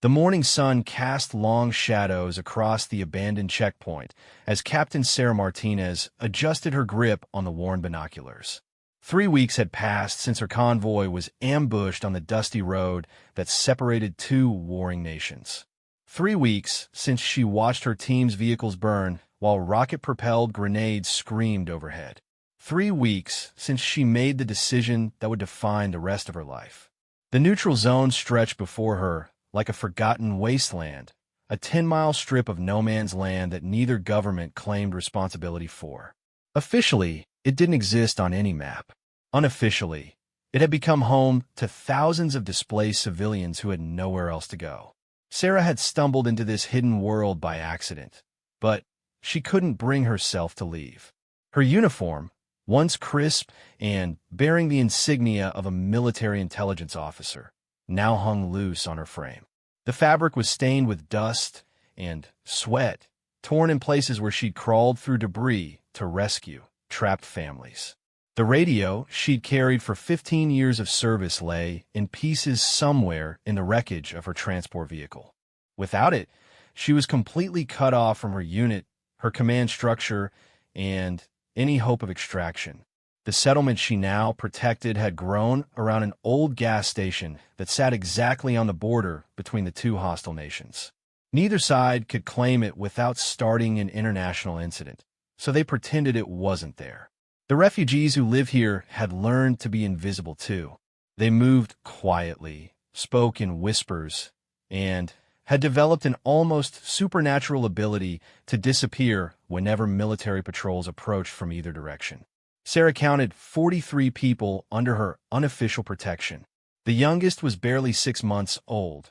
The morning sun cast long shadows across the abandoned checkpoint as Captain Sarah Martinez adjusted her grip on the worn binoculars. 3 weeks had passed since her convoy was ambushed on the dusty road that separated two warring nations. 3 weeks since she watched her team's vehicles burn while rocket-propelled grenades screamed overhead. 3 weeks since she made the decision that would define the rest of her life. The neutral zone stretched before her like a forgotten wasteland, a 10-mile strip of no man's land that neither government claimed responsibility for. Officially, it didn't exist on any map. Unofficially, it had become home to thousands of displaced civilians who had nowhere else to go. Sarah had stumbled into this hidden world by accident, but she couldn't bring herself to leave. Her uniform, once crisp and bearing the insignia of a military intelligence officer, now hung loose on her frame. The fabric was stained with dust and sweat, torn in places where she'd crawled through debris to rescue trapped families. The radio she'd carried for 15 years of service lay in pieces somewhere in the wreckage of her transport vehicle. Without it, she was completely cut off from her unit, her command structure, and any hope of extraction. The settlement she now protected had grown around an old gas station that sat exactly on the border between the two hostile nations. Neither side could claim it without starting an international incident, so they pretended it wasn't there. The refugees who live here had learned to be invisible too. They moved quietly, spoke in whispers, and had developed an almost supernatural ability to disappear whenever military patrols approached from either direction. Sarah counted 43 people under her unofficial protection. The youngest was barely 6 months old,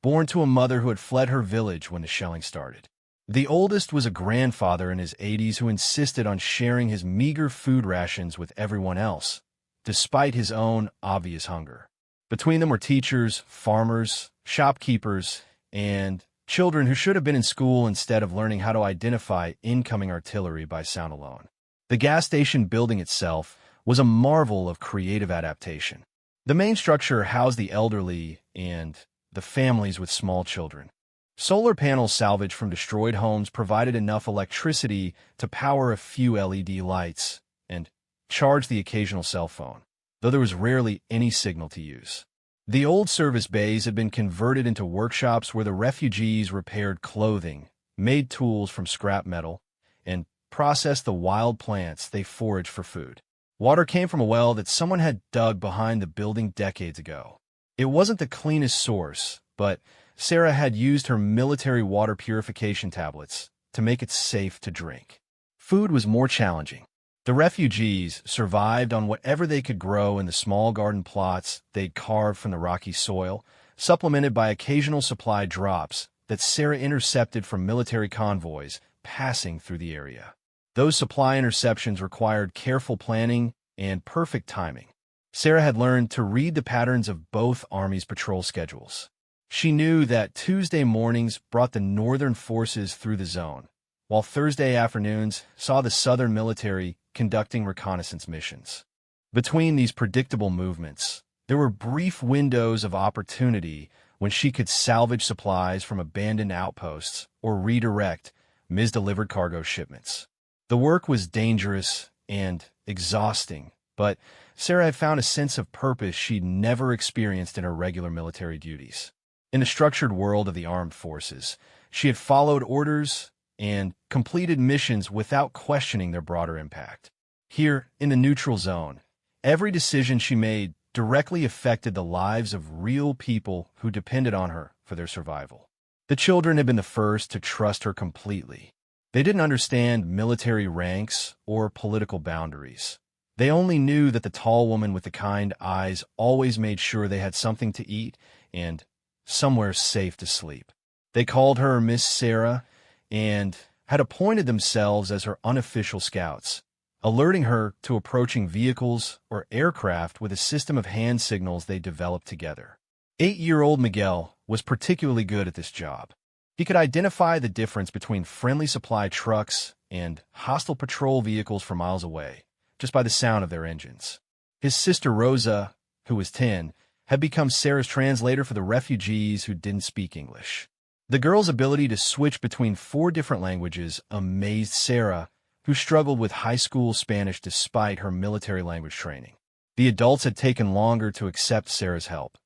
born to a mother who had fled her village when the shelling started. The oldest was a grandfather in his 80s who insisted on sharing his meager food rations with everyone else, despite his own obvious hunger. Between them were teachers, farmers, shopkeepers, and children who should have been in school instead of learning how to identify incoming artillery by sound alone. The gas station building itself was a marvel of creative adaptation. The main structure housed the elderly and the families with small children. Solar panels salvaged from destroyed homes provided enough electricity to power a few LED lights and charge the occasional cell phone, though there was rarely any signal to use. The old service bays had been converted into workshops where the refugees repaired clothing, made tools from scrap metal, and processed the wild plants they foraged for food. Water came from a well that someone had dug behind the building decades ago. It wasn't the cleanest source, but Sarah had used her military water purification tablets to make it safe to drink. Food was more challenging. The refugees survived on whatever they could grow in the small garden plots they'd carved from the rocky soil, supplemented by occasional supply drops that Sarah intercepted from military convoys passing through the area. Those supply interceptions required careful planning and perfect timing. Sarah had learned to read the patterns of both armies' patrol schedules. She knew that Tuesday mornings brought the northern forces through the zone, while Thursday afternoons saw the southern military conducting reconnaissance missions. Between these predictable movements, there were brief windows of opportunity when she could salvage supplies from abandoned outposts or redirect misdelivered cargo shipments. The work was dangerous and exhausting, but Sarah had found a sense of purpose she'd never experienced in her regular military duties. In the structured world of the armed forces, she had followed orders and completed missions without questioning their broader impact. Here, in the neutral zone, every decision she made directly affected the lives of real people who depended on her for their survival. The children had been the first to trust her completely. They didn't understand military ranks or political boundaries. They only knew that the tall woman with the kind eyes always made sure they had something to eat and somewhere safe to sleep. They called her Miss Sarah and had appointed themselves as her unofficial scouts, alerting her to approaching vehicles or aircraft with a system of hand signals they developed together. 8-year-old Miguel was particularly good at this job. He could identify the difference between friendly supply trucks and hostile patrol vehicles for miles away, just by the sound of their engines. His sister Rosa, who was 10, had become Sarah's translator for the refugees who didn't speak English. The girl's ability to switch between 4 different languages amazed Sarah, who struggled with high school Spanish despite her military language training. The adults had taken longer to accept Sarah's help,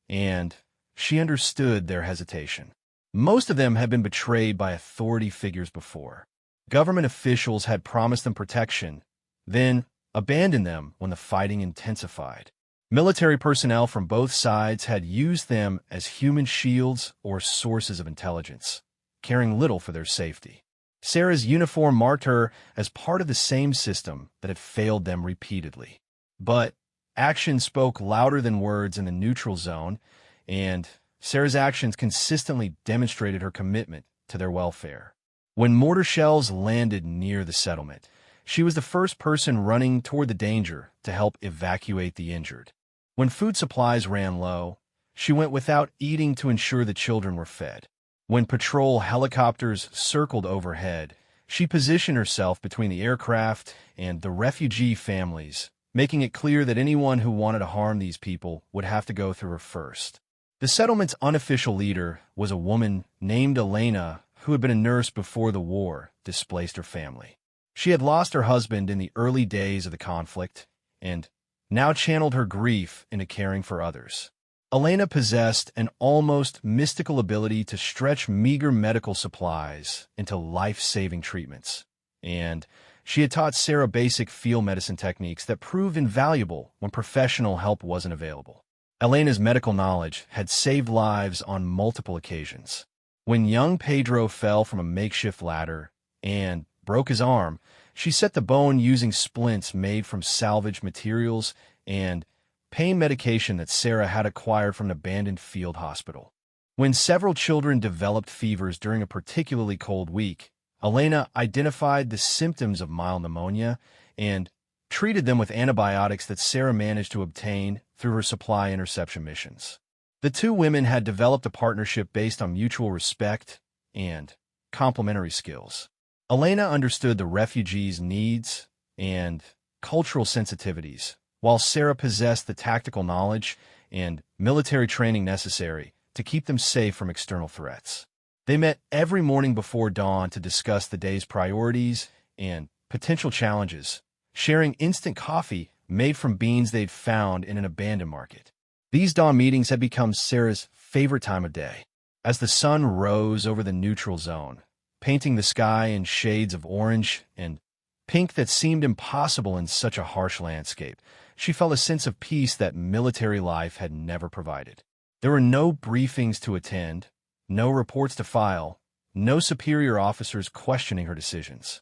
and she understood their hesitation. Most of them had been betrayed by authority figures before. Government officials had promised them protection, then abandoned them when the fighting intensified. Military personnel from both sides had used them as human shields or sources of intelligence, caring little for their safety. Sarah's uniform marked her as part of the same system that had failed them repeatedly. But action spoke louder than words in the neutral zone, and Sarah's actions consistently demonstrated her commitment to their welfare. When mortar shells landed near the settlement, she was the first person running toward the danger to help evacuate the injured. When food supplies ran low, she went without eating to ensure the children were fed. When patrol helicopters circled overhead, she positioned herself between the aircraft and the refugee families, making it clear that anyone who wanted to harm these people would have to go through her first. The settlement's unofficial leader was a woman named Elena, who had been a nurse before the war displaced her family. She had lost her husband in the early days of the conflict and now channeled her grief into caring for others. Elena possessed an almost mystical ability to stretch meager medical supplies into life-saving treatments, and she had taught Sarah basic field medicine techniques that proved invaluable when professional help wasn't available. Elena's medical knowledge had saved lives on multiple occasions. When young Pedro fell from a makeshift ladder and broke his arm, she set the bone using splints made from salvaged materials and pain medication that Sarah had acquired from an abandoned field hospital. When several children developed fevers during a particularly cold week, Elena identified the symptoms of mild pneumonia and treated them with antibiotics that Sarah managed to obtain through her supply interception missions. The two women had developed a partnership based on mutual respect and complementary skills. Elena understood the refugees' needs and cultural sensitivities, while Sarah possessed the tactical knowledge and military training necessary to keep them safe from external threats. They met every morning before dawn to discuss the day's priorities and potential challenges, sharing instant coffee made from beans they'd found in an abandoned market. These dawn meetings had become Sarah's favorite time of day. As the sun rose over the neutral zone, painting the sky in shades of orange and pink that seemed impossible in such a harsh landscape, she felt a sense of peace that military life had never provided. There were no briefings to attend, no reports to file, no superior officers questioning her decisions.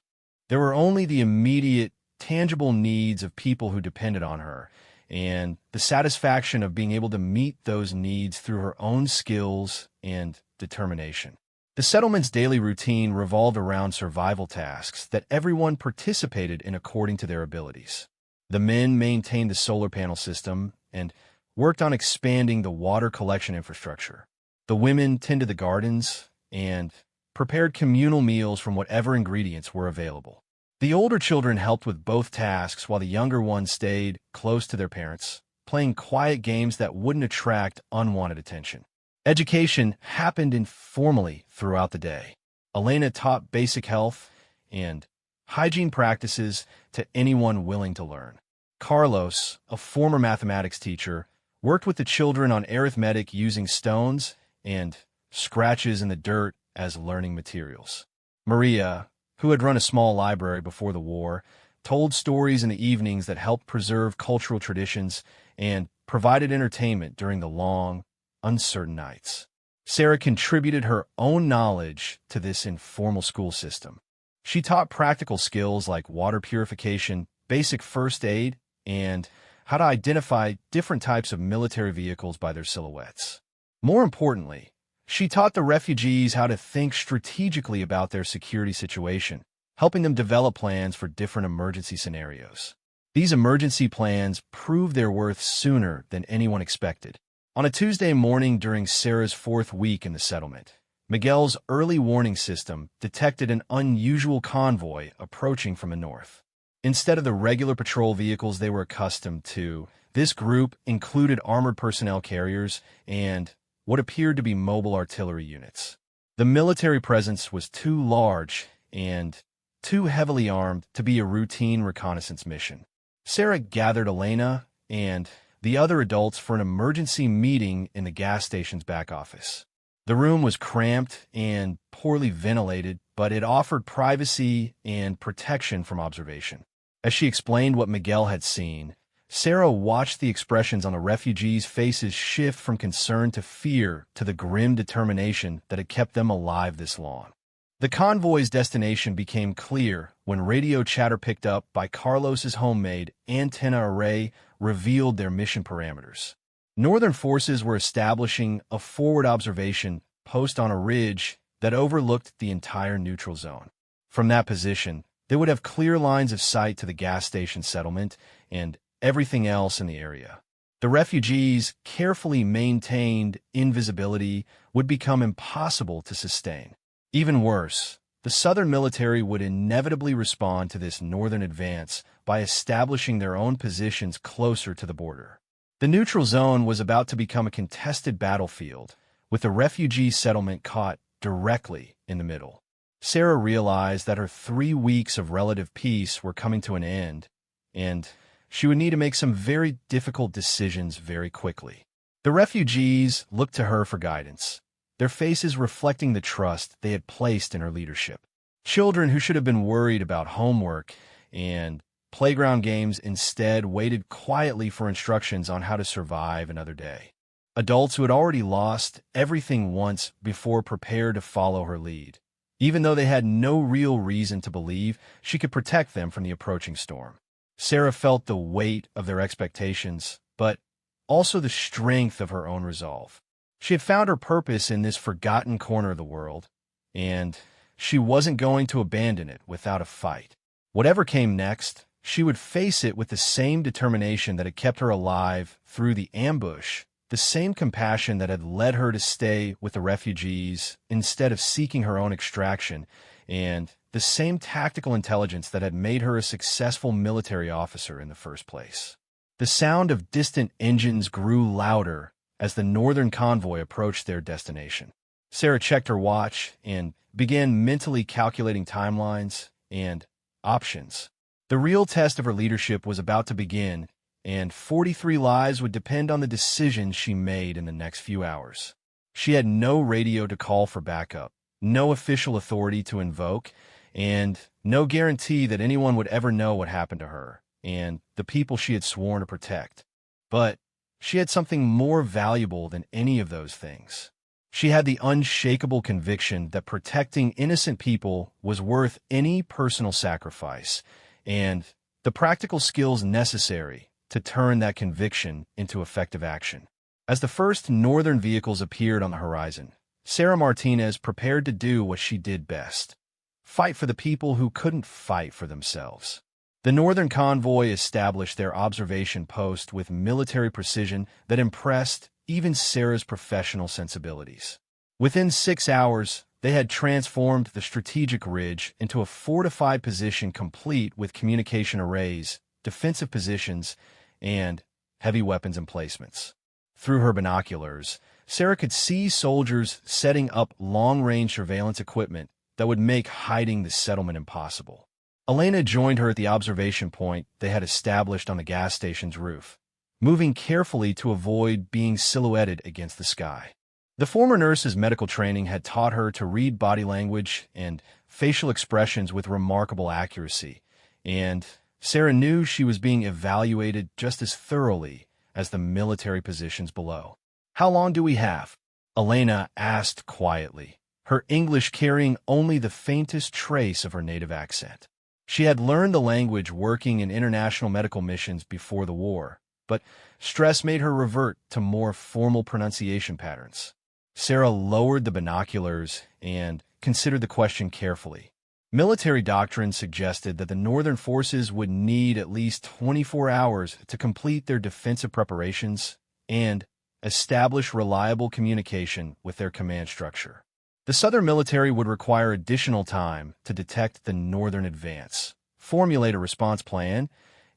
There were only the immediate, tangible needs of people who depended on her, and the satisfaction of being able to meet those needs through her own skills and determination. The settlement's daily routine revolved around survival tasks that everyone participated in according to their abilities. The men maintained the solar panel system and worked on expanding the water collection infrastructure. The women tended the gardens and prepared communal meals from whatever ingredients were available. The older children helped with both tasks while the younger ones stayed close to their parents, playing quiet games that wouldn't attract unwanted attention. Education happened informally throughout the day. Elena taught basic health and hygiene practices to anyone willing to learn. Carlos, a former mathematics teacher, worked with the children on arithmetic using stones and scratches in the dirt as learning materials. Maria, who had run a small library before the war, told stories in the evenings that helped preserve cultural traditions and provided entertainment during the long, uncertain nights. Sarah contributed her own knowledge to this informal school system. She taught practical skills like water purification, basic first aid, and how to identify different types of military vehicles by their silhouettes. More importantly, she taught the refugees how to think strategically about their security situation, helping them develop plans for different emergency scenarios. These emergency plans proved their worth sooner than anyone expected. On a Tuesday morning during Sarah's 4th week in the settlement, Miguel's early warning system detected an unusual convoy approaching from the north. Instead of the regular patrol vehicles they were accustomed to, This group included armored personnel carriers and what appeared to be mobile artillery units. The military presence was too large and too heavily armed to be a routine reconnaissance mission. Sarah gathered Elena and the other adults for an emergency meeting in the gas station's back office. The room was cramped and poorly ventilated, but it offered privacy and protection from observation. As she explained what Miguel had seen, Sarah watched the expressions on the refugees' faces shift from concern to fear to the grim determination that had kept them alive this long. The convoy's destination became clear when radio chatter picked up by Carlos's homemade antenna array revealed their mission parameters. Northern forces were establishing a forward observation post on a ridge that overlooked the entire neutral zone. From that position, they would have clear lines of sight to the gas station settlement and everything else in the area. The refugees' carefully maintained invisibility would become impossible to sustain. Even worse, the Southern military would inevitably respond to this northern advance by establishing their own positions closer to the border. The neutral zone was about to become a contested battlefield, with the refugee settlement caught directly in the middle. Sarah realized that her 3 weeks of relative peace were coming to an end, and she would need to make some very difficult decisions very quickly. The refugees looked to her for guidance, their faces reflecting the trust they had placed in her leadership. Children who should have been worried about homework and playground games instead waited quietly for instructions on how to survive another day. Adults who had already lost everything once before prepared to follow her lead, even though they had no real reason to believe she could protect them from the approaching storm. Sarah felt the weight of their expectations, but also the strength of her own resolve. She had found her purpose in this forgotten corner of the world, and she wasn't going to abandon it without a fight. Whatever came next, she would face it with the same determination that had kept her alive through the ambush, the same compassion that had led her to stay with the refugees instead of seeking her own extraction, and the same tactical intelligence that had made her a successful military officer in the first place. The sound of distant engines grew louder as the northern convoy approached their destination. Sarah checked her watch and began mentally calculating timelines and options. The real test of her leadership was about to begin, and 43 lives would depend on the decisions she made in the next few hours. She had no radio to call for backup, no official authority to invoke, and no guarantee that anyone would ever know what happened to her and the people she had sworn to protect. But she had something more valuable than any of those things. She had the unshakable conviction that protecting innocent people was worth any personal sacrifice, and the practical skills necessary to turn that conviction into effective action. As the first northern vehicles appeared on the horizon, Sarah Martinez prepared to do what she did best: fight for the people who couldn't fight for themselves. The northern convoy established their observation post with military precision that impressed even Sarah's professional sensibilities. Within 6 hours, they had transformed the strategic ridge into a fortified position complete with communication arrays, defensive positions, and heavy weapons emplacements. Through her binoculars, Sarah could see soldiers setting up long-range surveillance equipment that would make hiding the settlement impossible. Elena joined her at the observation point they had established on the gas station's roof, moving carefully to avoid being silhouetted against the sky. The former nurse's medical training had taught her to read body language and facial expressions with remarkable accuracy, and Sarah knew she was being evaluated just as thoroughly as the military positions below. "How long do we have?" Elena asked quietly, her English carrying only the faintest trace of her native accent. She had learned the language working in international medical missions before the war, but stress made her revert to more formal pronunciation patterns. Sarah lowered the binoculars and considered the question carefully. Military doctrine suggested that the northern forces would need at least 24 hours to complete their defensive preparations and establish reliable communication with their command structure. The Southern military would require additional time to detect the northern advance, formulate a response plan,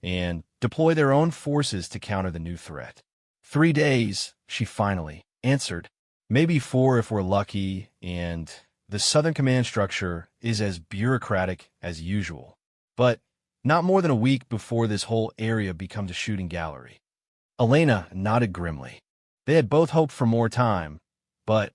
and deploy their own forces to counter the new threat. 3 days, she finally answered. Maybe 4 if we're lucky, and the Southern Command structure is as bureaucratic as usual. But not more than a week before this whole area becomes a shooting gallery. Elena nodded grimly. They had both hoped for more time, but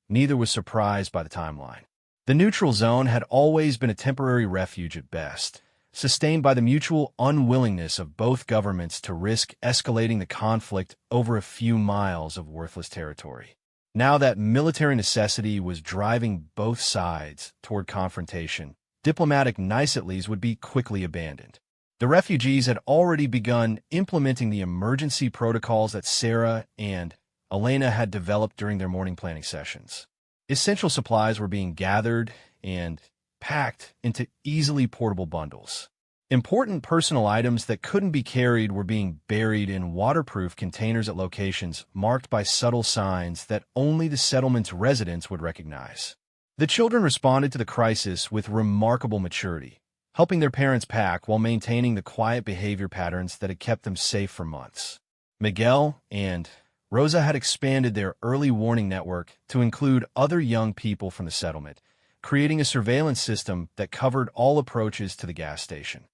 neither was surprised by the timeline. The neutral zone had always been a temporary refuge at best, sustained by the mutual unwillingness of both governments to risk escalating the conflict over a few miles of worthless territory. Now that military necessity was driving both sides toward confrontation, diplomatic niceties would be quickly abandoned. The refugees had already begun implementing the emergency protocols that Sarah and Elena had developed during their morning planning sessions. Essential supplies were being gathered and packed into easily portable bundles. Important personal items that couldn't be carried were being buried in waterproof containers at locations marked by subtle signs that only the settlement's residents would recognize. The children responded to the crisis with remarkable maturity, helping their parents pack while maintaining the quiet behavior patterns that had kept them safe for months. Miguel and Rosa had expanded their early warning network to include other young people from the settlement, creating a surveillance system that covered all approaches to the gas station.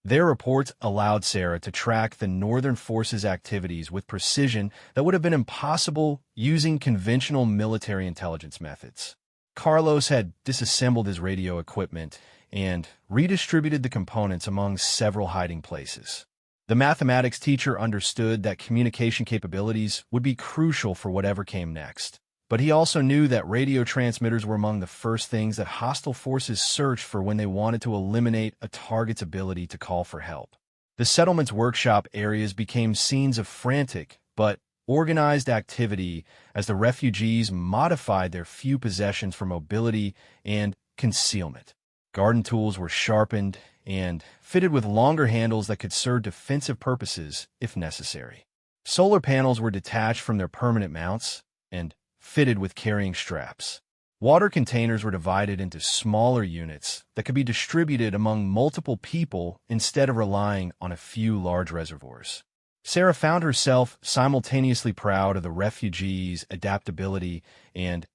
Their reports allowed Sarah to track the Northern Forces' activities with precision that would have been impossible using conventional military intelligence methods. Carlos had disassembled his radio equipment and redistributed the components among several hiding places. The mathematics teacher understood that communication capabilities would be crucial for whatever came next. But he also knew that radio transmitters were among the first things that hostile forces searched for when they wanted to eliminate a target's ability to call for help. The settlement's workshop areas became scenes of frantic but organized activity as the refugees modified their few possessions for mobility and concealment. Garden tools were sharpened and fitted with longer handles that could serve defensive purposes if necessary. Solar panels were detached from their permanent mounts and fitted with carrying straps. Water containers were divided into smaller units that could be distributed among multiple people instead of relying on a few large reservoirs. Sarah found herself simultaneously proud of the refugees' adaptability and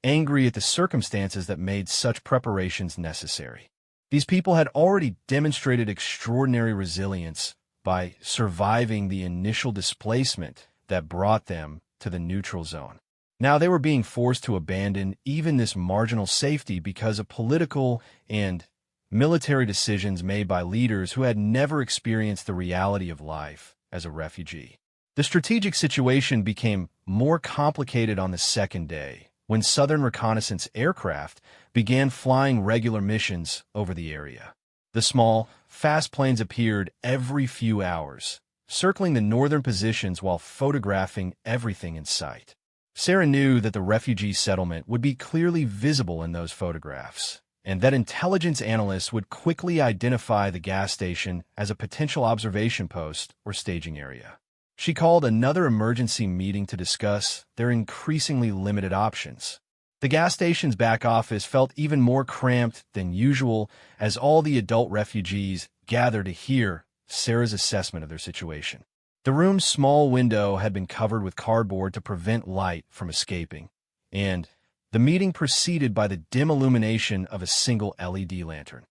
angry at the circumstances that made such preparations necessary. These people had already demonstrated extraordinary resilience by surviving the initial displacement that brought them to the neutral zone. Now they were being forced to abandon even this marginal safety because of political and military decisions made by leaders who had never experienced the reality of life as a refugee. The strategic situation became more complicated on the second day, when Southern reconnaissance aircraft began flying regular missions over the area. The small, fast planes appeared every few hours, circling the northern positions while photographing everything in sight. Sarah knew that the refugee settlement would be clearly visible in those photographs, and that intelligence analysts would quickly identify the gas station as a potential observation post or staging area. She called another emergency meeting to discuss their increasingly limited options. The gas station's back office felt even more cramped than usual as all the adult refugees gathered to hear Sarah's assessment of their situation. The room's small window had been covered with cardboard to prevent light from escaping, and the meeting proceeded by the dim illumination of a single LED lantern.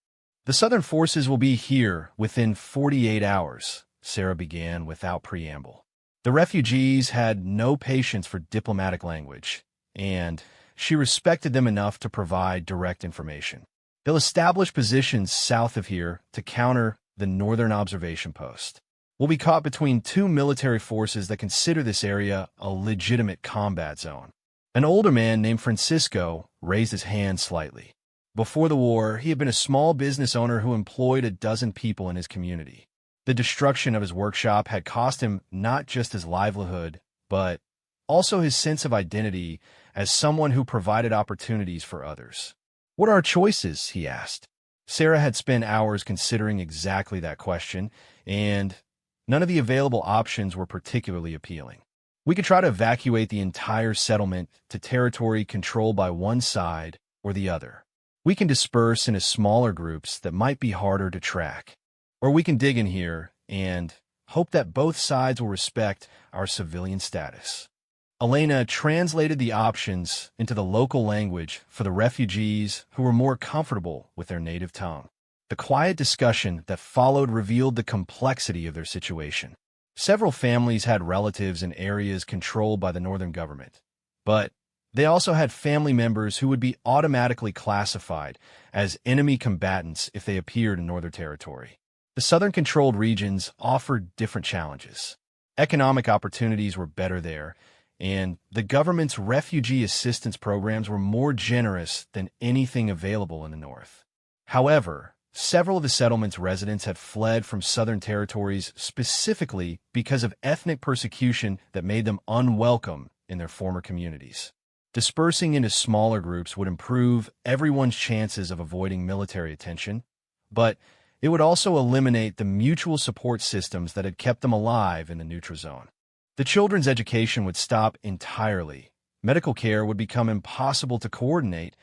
"The Southern forces will be here within 48 hours, Sarah began without preamble. The refugees had no patience for diplomatic language, and she respected them enough to provide direct information. They'll establish positions south of here to counter the northern observation post. We'll be caught between two military forces that consider this area a legitimate combat zone." An older man named Francisco raised his hand slightly. Before the war, he had been a small business owner who employed a dozen people in his community. The destruction of his workshop had cost him not just his livelihood, but also his sense of identity as someone who provided opportunities for others. "What are our choices?" he asked. Sarah had spent hours considering exactly that question, and none of the available options were particularly appealing. "We could try to evacuate the entire settlement to territory controlled by one side or the other. We can disperse into smaller groups that might be harder to track. Or we can dig in here and hope that both sides will respect our civilian status. Elena translated the options into the local language for the refugees who were more comfortable with their native tongue. The quiet discussion that followed revealed the complexity of their situation. Several families had relatives in areas controlled by the northern government, but they also had family members who would be automatically classified as enemy combatants if they appeared in Northern Territory. The southern-controlled regions offered different challenges. Economic opportunities were better there, and the government's refugee assistance programs were more generous than anything available in the north. However, several of the settlement's residents had fled from southern territories specifically because of ethnic persecution that made them unwelcome in their former communities. Dispersing into smaller groups would improve everyone's chances of avoiding military attention, but it would also eliminate the mutual support systems that had kept them alive in the neutral zone. The children's education would stop entirely, medical care would become impossible to coordinate,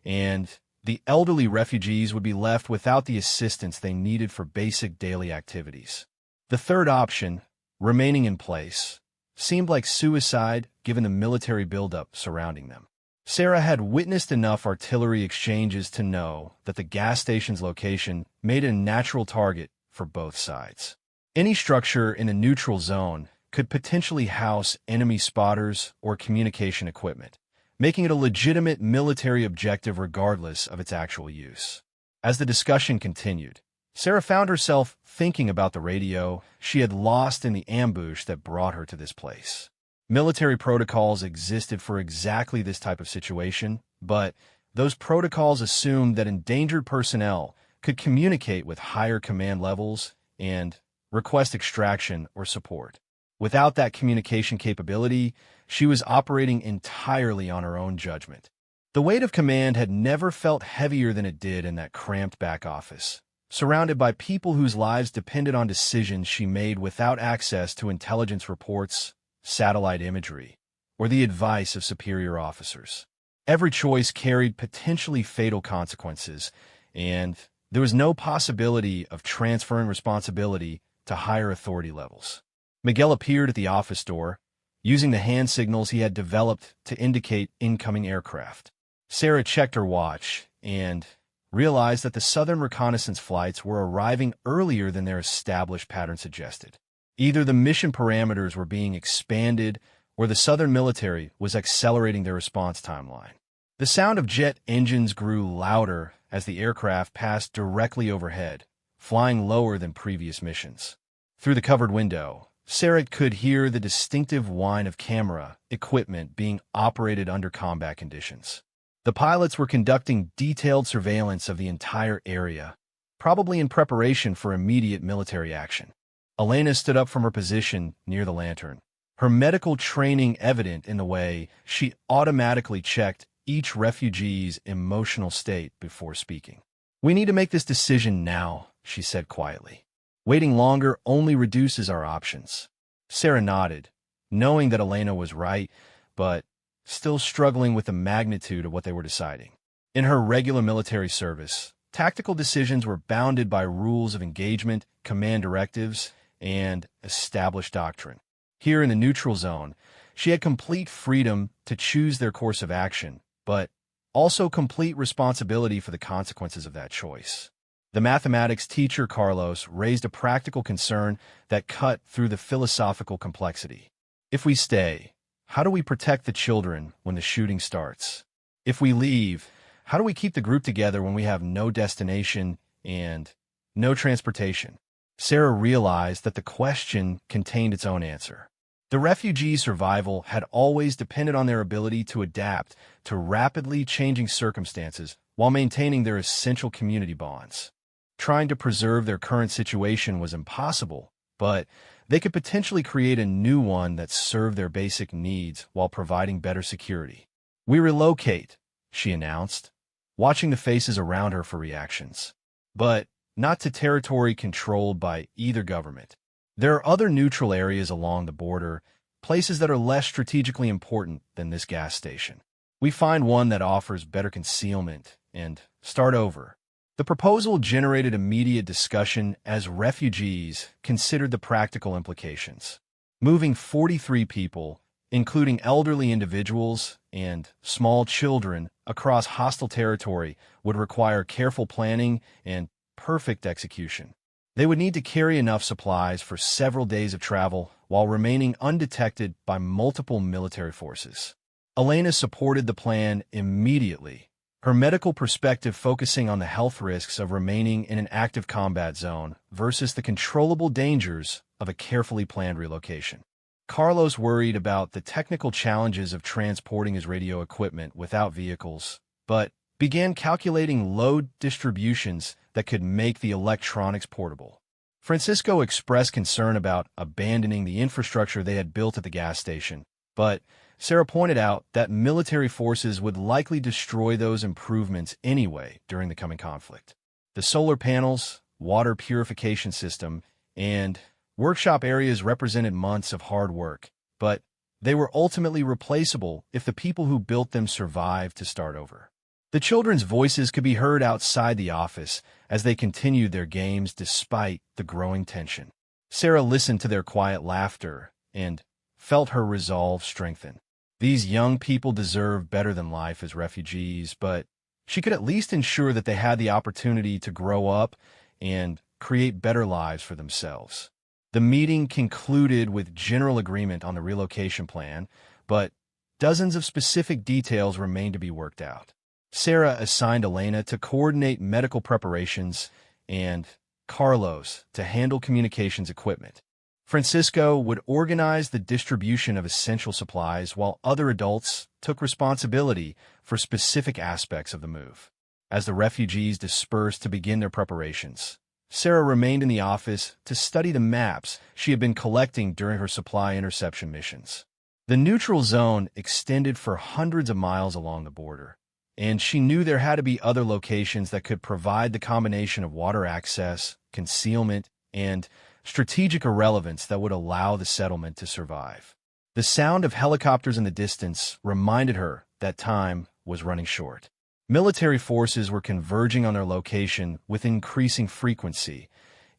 and the elderly refugees would be left without the assistance they needed for basic daily activities. The third option, remaining in place, seemed like suicide given the military buildup surrounding them. Sarah had witnessed enough artillery exchanges to know that the gas station's location made it a natural target for both sides. Any structure in a neutral zone could potentially house enemy spotters or communication equipment, making it a legitimate military objective regardless of its actual use. As the discussion continued, Sarah found herself thinking about the radio she had lost in the ambush that brought her to this place. Military protocols existed for exactly this type of situation, but those protocols assumed that endangered personnel could communicate with higher command levels and request extraction or support. Without that communication capability, she was operating entirely on her own judgment. The weight of command had never felt heavier than it did in that cramped back office, surrounded by people whose lives depended on decisions she made without access to intelligence reports, satellite imagery, or the advice of superior officers. Every choice carried potentially fatal consequences, and there was no possibility of transferring responsibility to higher authority levels. Miguel appeared at the office door, using the hand signals he had developed to indicate incoming aircraft. Sarah checked her watch and realized that the southern reconnaissance flights were arriving earlier than their established pattern suggested. Either the mission parameters were being expanded or the southern military was accelerating their response timeline. The sound of jet engines grew louder as the aircraft passed directly overhead, flying lower than previous missions. Through the covered window, Sarah could hear the distinctive whine of camera equipment being operated under combat conditions. The pilots were conducting detailed surveillance of the entire area, probably in preparation for immediate military action. Elena stood up from her position near the lantern, her medical training evident in the way she automatically checked each refugee's emotional state before speaking. "We need to make this decision now," she said quietly. "Waiting longer only reduces our options." Sarah nodded, knowing that Elena was right, but still struggling with the magnitude of what they were deciding. In her regular military service, tactical decisions were bounded by rules of engagement, command directives, and established doctrine. Here in the neutral zone, she had complete freedom to choose their course of action, but also complete responsibility for the consequences of that choice. The mathematics teacher, Carlos, raised a practical concern that cut through the philosophical complexity. If we stay, how do we protect the children when the shooting starts? If we leave, how do we keep the group together when we have no destination and no transportation? Sarah realized that the question contained its own answer. The refugee survival had always depended on their ability to adapt to rapidly changing circumstances while maintaining their essential community bonds. Trying to preserve their current situation was impossible, but they could potentially create a new one that served their basic needs while providing better security. "We relocate," she announced, watching the faces around her for reactions. "But not to territory controlled by either government. There are other neutral areas along the border, places that are less strategically important than this gas station. We find one that offers better concealment and start over." The proposal generated immediate discussion as refugees considered the practical implications. Moving 43 people, including elderly individuals and small children, across hostile territory would require careful planning and perfect execution. They would need to carry enough supplies for several days of travel while remaining undetected by multiple military forces. Elena supported the plan immediately, her medical perspective focusing on the health risks of remaining in an active combat zone versus the controllable dangers of a carefully planned relocation. Carlos worried about the technical challenges of transporting his radio equipment without vehicles, but began calculating load distributions that could make the electronics portable. Francisco expressed concern about abandoning the infrastructure they had built at the gas station, but Sarah pointed out that military forces would likely destroy those improvements anyway during the coming conflict. The solar panels, water purification system, and workshop areas represented months of hard work, but they were ultimately replaceable if the people who built them survived to start over. The children's voices could be heard outside the office as they continued their games despite the growing tension. Sarah listened to their quiet laughter and felt her resolve strengthen. These young people deserve better than life as refugees, but she could at least ensure that they had the opportunity to grow up and create better lives for themselves. The meeting concluded with general agreement on the relocation plan, but dozens of specific details remained to be worked out. Sarah assigned Elena to coordinate medical preparations and Carlos to handle communications equipment. Francisco would organize the distribution of essential supplies while other adults took responsibility for specific aspects of the move. As the refugees dispersed to begin their preparations, Sarah remained in the office to study the maps she had been collecting during her supply interception missions. The neutral zone extended for hundreds of miles along the border, and she knew there had to be other locations that could provide the combination of water access, concealment, and strategic irrelevance that would allow the settlement to survive. The sound of helicopters in the distance reminded her that time was running short. Military forces were converging on their location with increasing frequency,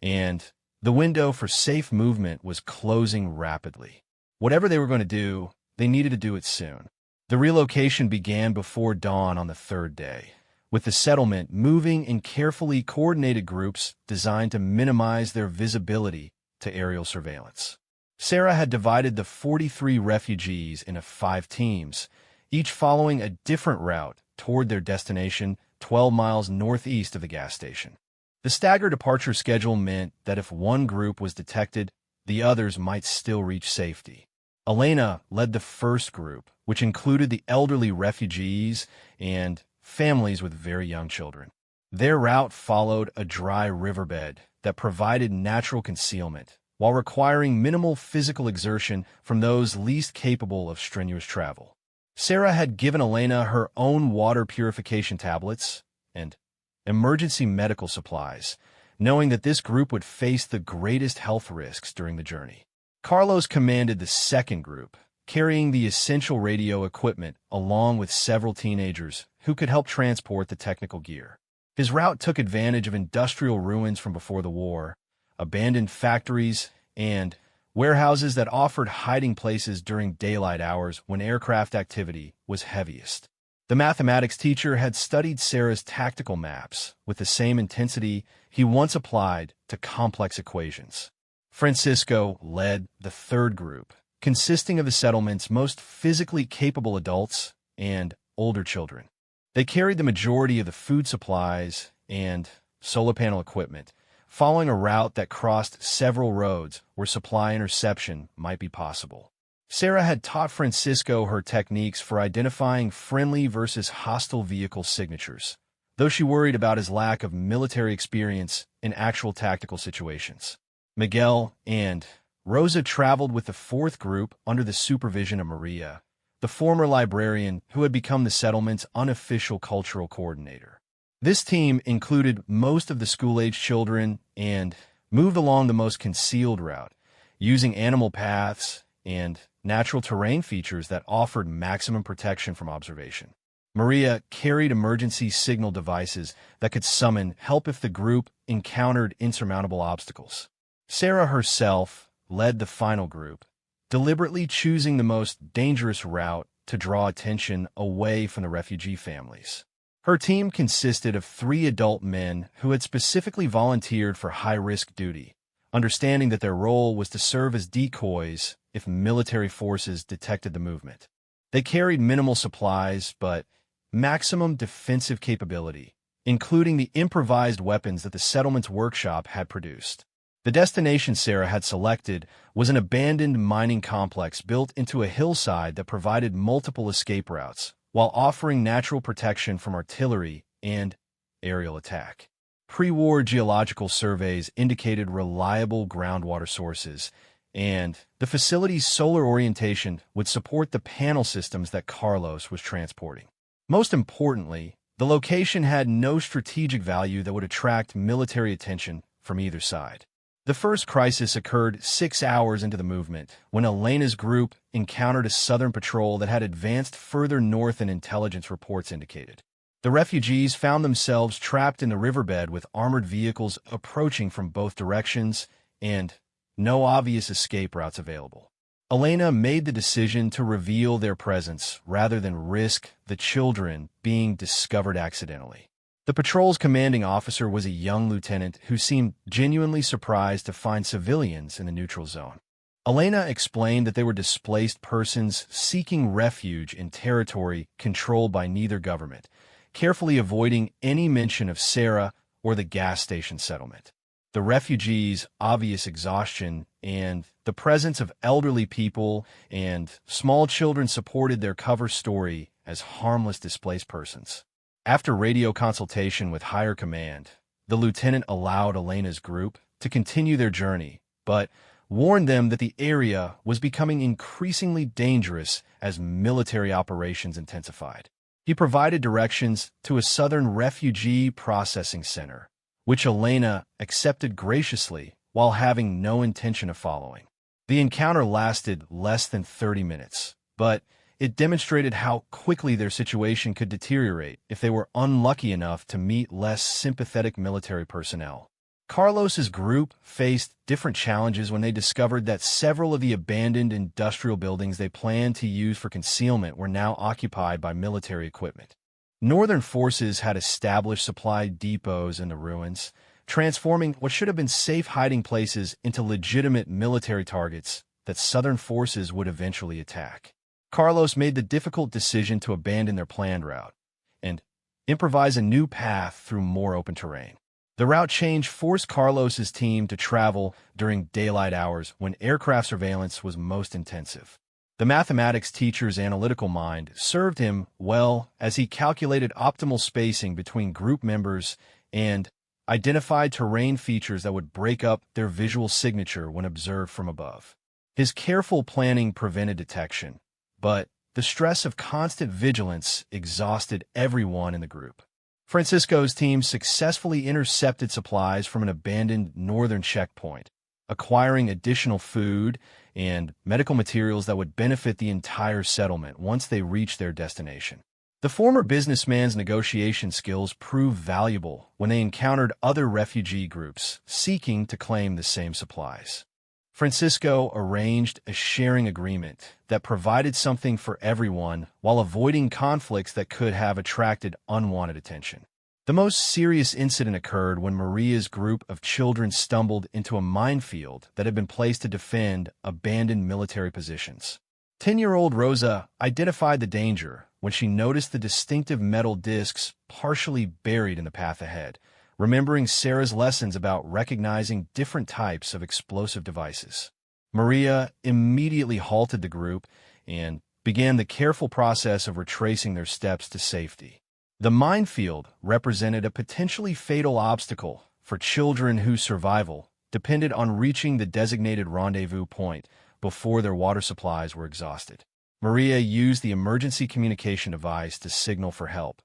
and the window for safe movement was closing rapidly. Whatever they were going to do, they needed to do it soon. The relocation began before dawn on the third day, with the settlement moving in carefully coordinated groups designed to minimize their visibility to aerial surveillance. Sarah had divided the 43 refugees into 5 teams, each following a different route toward their destination 12 miles northeast of the gas station. The staggered departure schedule meant that if one group was detected, the others might still reach safety. Elena led the first group, which included the elderly refugees and families with very young children. Their route followed a dry riverbed that provided natural concealment, while requiring minimal physical exertion from those least capable of strenuous travel. Sarah had given Elena her own water purification tablets and emergency medical supplies, knowing that this group would face the greatest health risks during the journey. Carlos commanded the second group, carrying the essential radio equipment along with several teenagers who could help transport the technical gear. His route took advantage of industrial ruins from before the war, abandoned factories, and warehouses that offered hiding places during daylight hours when aircraft activity was heaviest. The mathematics teacher had studied Sarah's tactical maps with the same intensity he once applied to complex equations. Francisco led the third group, consisting of the settlement's most physically capable adults and older children. They carried the majority of the food supplies and solar panel equipment, following a route that crossed several roads where supply interception might be possible. Sarah had taught Francisco her techniques for identifying friendly versus hostile vehicle signatures, though she worried about his lack of military experience in actual tactical situations. Miguel and Rosa traveled with the fourth group under the supervision of Maria, the former librarian who had become the settlement's unofficial cultural coordinator. This team included most of the school-age children and moved along the most concealed route, using animal paths and natural terrain features that offered maximum protection from observation. Maria carried emergency signal devices that could summon help if the group encountered insurmountable obstacles. Sarah herself led the final group, deliberately choosing the most dangerous route to draw attention away from the refugee families. Her team consisted of 3 adult men who had specifically volunteered for high-risk duty, understanding that their role was to serve as decoys if military forces detected the movement. They carried minimal supplies, but maximum defensive capability, including the improvised weapons that the settlement's workshop had produced. The destination Sarah had selected was an abandoned mining complex built into a hillside that provided multiple escape routes, while offering natural protection from artillery and aerial attack. Pre-war geological surveys indicated reliable groundwater sources, and the facility's solar orientation would support the panel systems that Carlos was transporting. Most importantly, the location had no strategic value that would attract military attention from either side. The first crisis occurred 6 hours into the movement, when Elena's group encountered a southern patrol that had advanced further north than intelligence reports indicated. The refugees found themselves trapped in the riverbed with armored vehicles approaching from both directions and no obvious escape routes available. Elena made the decision to reveal their presence rather than risk the children being discovered accidentally. The patrol's commanding officer was a young lieutenant who seemed genuinely surprised to find civilians in the neutral zone. Elena explained that they were displaced persons seeking refuge in territory controlled by neither government, carefully avoiding any mention of Sarah or the gas station settlement. The refugees' obvious exhaustion and the presence of elderly people and small children supported their cover story as harmless displaced persons. After radio consultation with higher command, the lieutenant allowed Elena's group to continue their journey, but warned them that the area was becoming increasingly dangerous as military operations intensified. He provided directions to a southern refugee processing center, which Elena accepted graciously while having no intention of following. The encounter lasted less than 30 minutes, but it demonstrated how quickly their situation could deteriorate if they were unlucky enough to meet less sympathetic military personnel. Carlos's group faced different challenges when they discovered that several of the abandoned industrial buildings they planned to use for concealment were now occupied by military equipment. Northern forces had established supply depots in the ruins, transforming what should have been safe hiding places into legitimate military targets that Southern forces would eventually attack. Carlos made the difficult decision to abandon their planned route and improvise a new path through more open terrain. The route change forced Carlos's team to travel during daylight hours when aircraft surveillance was most intensive. The mathematics teacher's analytical mind served him well as he calculated optimal spacing between group members and identified terrain features that would break up their visual signature when observed from above. His careful planning prevented detection, but the stress of constant vigilance exhausted everyone in the group. Francisco's team successfully intercepted supplies from an abandoned northern checkpoint, acquiring additional food and medical materials that would benefit the entire settlement once they reached their destination. The former businessman's negotiation skills proved valuable when they encountered other refugee groups seeking to claim the same supplies. Francisco arranged a sharing agreement that provided something for everyone while avoiding conflicts that could have attracted unwanted attention. The most serious incident occurred when Maria's group of children stumbled into a minefield that had been placed to defend abandoned military positions. 10-year-old Rosa identified the danger when she noticed the distinctive metal discs partially buried in the path ahead, remembering Sarah's lessons about recognizing different types of explosive devices. Maria immediately halted the group and began the careful process of retracing their steps to safety. The minefield represented a potentially fatal obstacle for children whose survival depended on reaching the designated rendezvous point before their water supplies were exhausted. Maria used the emergency communication device to signal for help,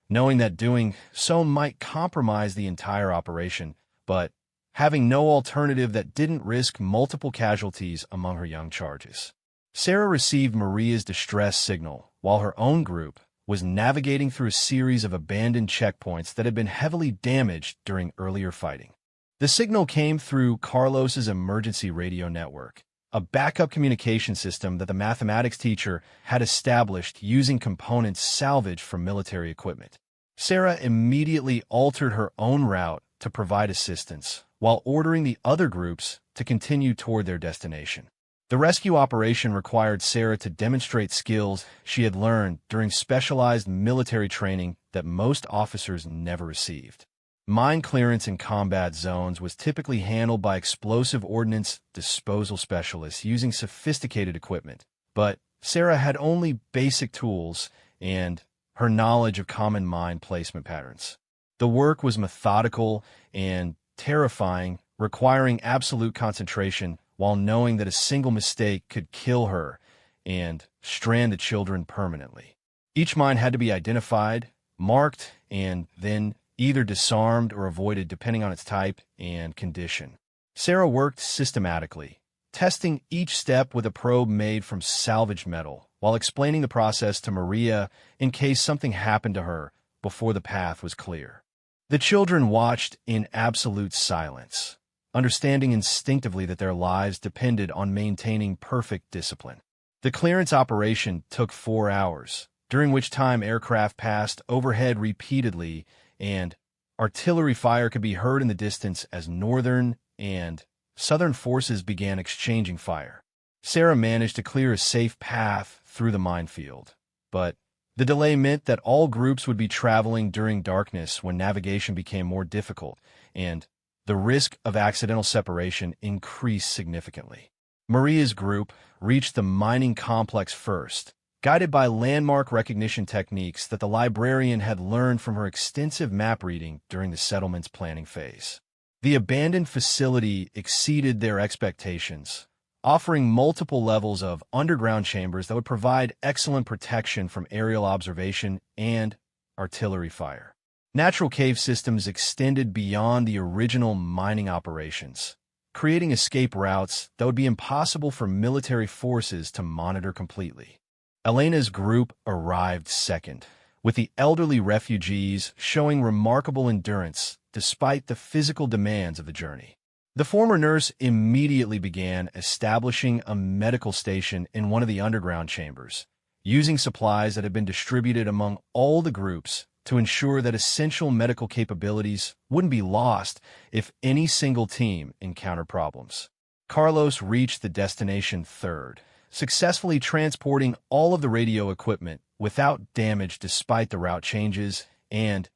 knowing that doing so might compromise the entire operation, but having no alternative that didn't risk multiple casualties among her young charges. Sarah received Maria's distress signal, while her own group was navigating through a series of abandoned checkpoints that had been heavily damaged during earlier fighting. The signal came through Carlos's emergency radio network, a backup communication system that the mathematics teacher had established using components salvaged from military equipment. Sarah immediately altered her own route to provide assistance, while ordering the other groups to continue toward their destination. The rescue operation required Sarah to demonstrate skills she had learned during specialized military training that most officers never received. Mine clearance in combat zones was typically handled by explosive ordnance disposal specialists using sophisticated equipment, but Sarah had only basic tools and her knowledge of common mine placement patterns. The work was methodical and terrifying, requiring absolute concentration while knowing that a single mistake could kill her and strand the children permanently. Each mine had to be identified, marked, and then either disarmed or avoided depending on its type and condition. Sarah worked systematically, testing each step with a probe made from salvaged metal, while explaining the process to Maria in case something happened to her before the path was clear. The children watched in absolute silence, understanding instinctively that their lives depended on maintaining perfect discipline. The clearance operation took 4 hours, during which time aircraft passed overhead repeatedly and artillery fire could be heard in the distance as northern and southern forces began exchanging fire. Sarah managed to clear a safe path through the minefield, but the delay meant that all groups would be traveling during darkness when navigation became more difficult, and the risk of accidental separation increased significantly. Maria's group reached the mining complex first, guided by landmark recognition techniques that the librarian had learned from her extensive map reading during the settlement's planning phase. The abandoned facility exceeded their expectations, offering multiple levels of underground chambers that would provide excellent protection from aerial observation and artillery fire. Natural cave systems extended beyond the original mining operations, creating escape routes that would be impossible for military forces to monitor completely. Elena's group arrived second, with the elderly refugees showing remarkable endurance despite the physical demands of the journey. The former nurse immediately began establishing a medical station in one of the underground chambers, using supplies that had been distributed among all the groups to ensure that essential medical capabilities wouldn't be lost if any single team encountered problems. Carlos reached the destination third, successfully transporting all of the radio equipment without damage despite the route changes and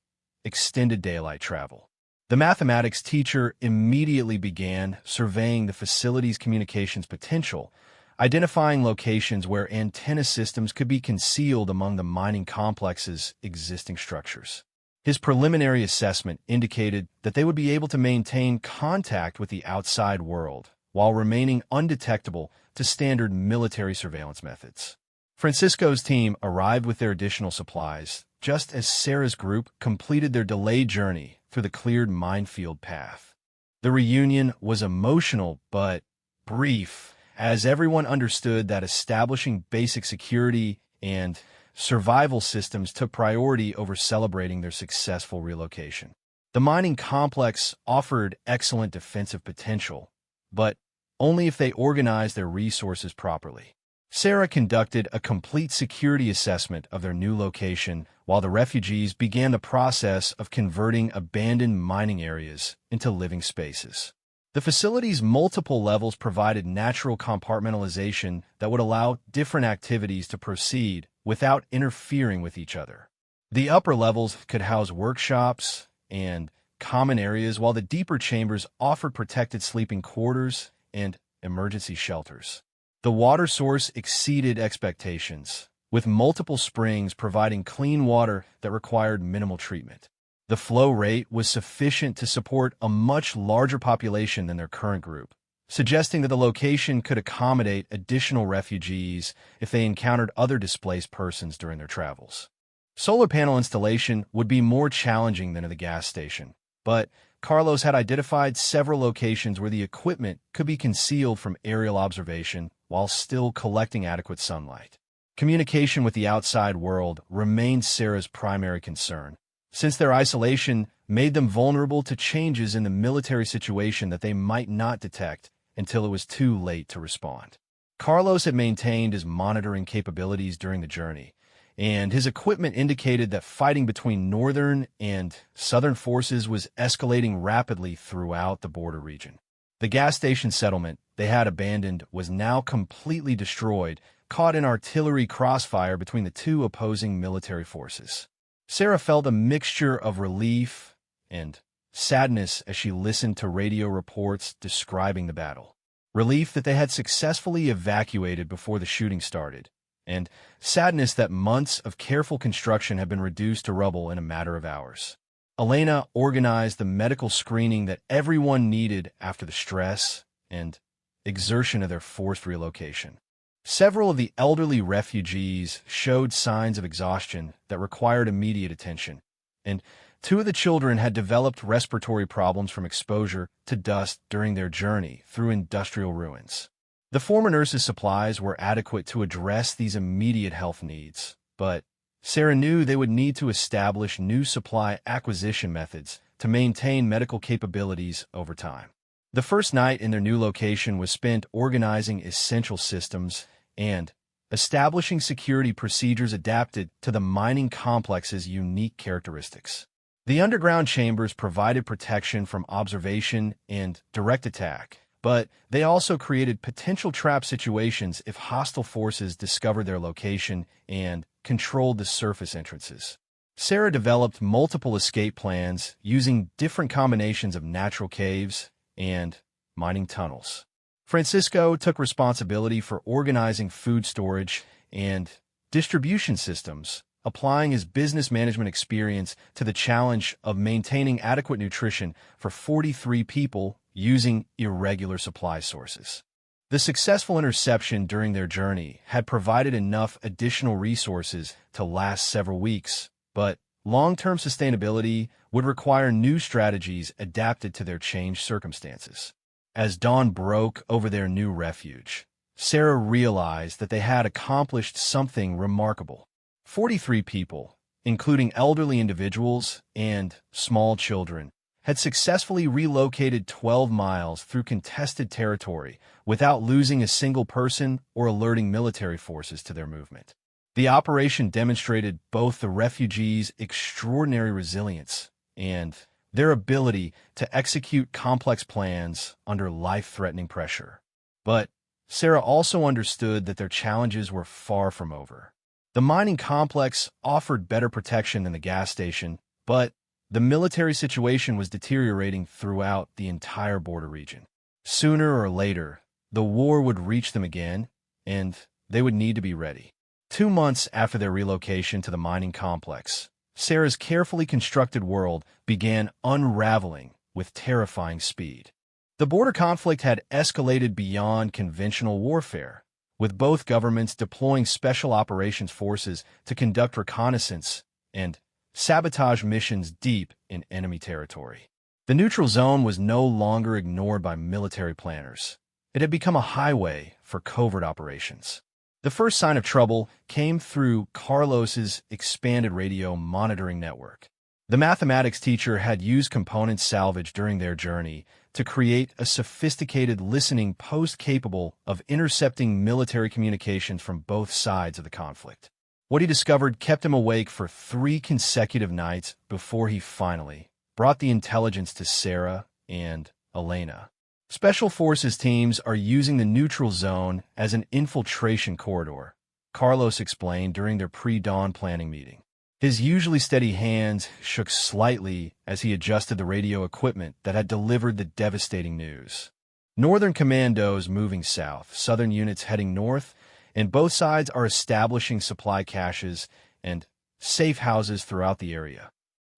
extended daylight travel. The mathematics teacher immediately began surveying the facility's communications potential, identifying locations where antenna systems could be concealed among the mining complex's existing structures. His preliminary assessment indicated that they would be able to maintain contact with the outside world while remaining undetectable to standard military surveillance methods. Francisco's team arrived with their additional supplies, just as Sarah's group completed their delayed journey through the cleared minefield path. The reunion was emotional but brief, as everyone understood that establishing basic security and survival systems took priority over celebrating their successful relocation. The mining complex offered excellent defensive potential, but only if they organized their resources properly. Sarah conducted a complete security assessment of their new location while the refugees began the process of converting abandoned mining areas into living spaces. The facility's multiple levels provided natural compartmentalization that would allow different activities to proceed without interfering with each other. The upper levels could house workshops and common areas, while the deeper chambers offered protected sleeping quarters and emergency shelters. The water source exceeded expectations, with multiple springs providing clean water that required minimal treatment. The flow rate was sufficient to support a much larger population than their current group, suggesting that the location could accommodate additional refugees if they encountered other displaced persons during their travels. Solar panel installation would be more challenging than at the gas station, but Carlos had identified several locations where the equipment could be concealed from aerial observation while still collecting adequate sunlight. Communication with the outside world remained Sarah's primary concern, since their isolation made them vulnerable to changes in the military situation that they might not detect until it was too late to respond. Carlos had maintained his monitoring capabilities during the journey, and his equipment indicated that fighting between northern and southern forces was escalating rapidly throughout the border region. The gas station settlement they had abandoned was now completely destroyed, caught in artillery crossfire between the two opposing military forces. Sarah felt a mixture of relief and sadness as she listened to radio reports describing the battle. Relief that they had successfully evacuated before the shooting started, and sadness that months of careful construction had been reduced to rubble in a matter of hours. Elena organized the medical screening that everyone needed after the stress and exertion of their forced relocation. Several of the elderly refugees showed signs of exhaustion that required immediate attention, and two of the children had developed respiratory problems from exposure to dust during their journey through industrial ruins. The former nurse's supplies were adequate to address these immediate health needs, but Sarah knew they would need to establish new supply acquisition methods to maintain medical capabilities over time. The first night in their new location was spent organizing essential systems and establishing security procedures adapted to the mining complex's unique characteristics. The underground chambers provided protection from observation and direct attack, but they also created potential trap situations if hostile forces discovered their location and controlled the surface entrances. Sarah developed multiple escape plans using different combinations of natural caves and mining tunnels. Francisco took responsibility for organizing food storage and distribution systems, applying his business management experience to the challenge of maintaining adequate nutrition for 43 people using irregular supply sources. The successful interception during their journey had provided enough additional resources to last several weeks, but long-term sustainability would require new strategies adapted to their changed circumstances. As dawn broke over their new refuge, Sarah realized that they had accomplished something remarkable. 43 people, including elderly individuals and small children, had successfully relocated 12 miles through contested territory without losing a single person or alerting military forces to their movement. The operation demonstrated both the refugees' extraordinary resilience and their ability to execute complex plans under life-threatening pressure. But Sarah also understood that their challenges were far from over. The mining complex offered better protection than the gas station, but the military situation was deteriorating throughout the entire border region. Sooner or later, the war would reach them again, and they would need to be ready. 2 months after their relocation to the mining complex, Sarah's carefully constructed world began unraveling with terrifying speed. The border conflict had escalated beyond conventional warfare, with both governments deploying special operations forces to conduct reconnaissance and sabotage missions deep in enemy territory. The neutral zone was no longer ignored by military planners. It had become a highway for covert operations. The first sign of trouble came through Carlos's expanded radio monitoring network. The mathematics teacher had used components salvaged during their journey to create a sophisticated listening post capable of intercepting military communications from both sides of the conflict. What he discovered kept him awake for 3 consecutive nights before he finally brought the intelligence to Sarah and Elena. Special Forces teams are using the neutral zone as an infiltration corridor, Carlos explained during their pre-dawn planning meeting. His usually steady hands shook slightly as he adjusted the radio equipment that had delivered the devastating news. Northern commandos moving south, southern units heading north, and both sides are establishing supply caches and safe houses throughout the area.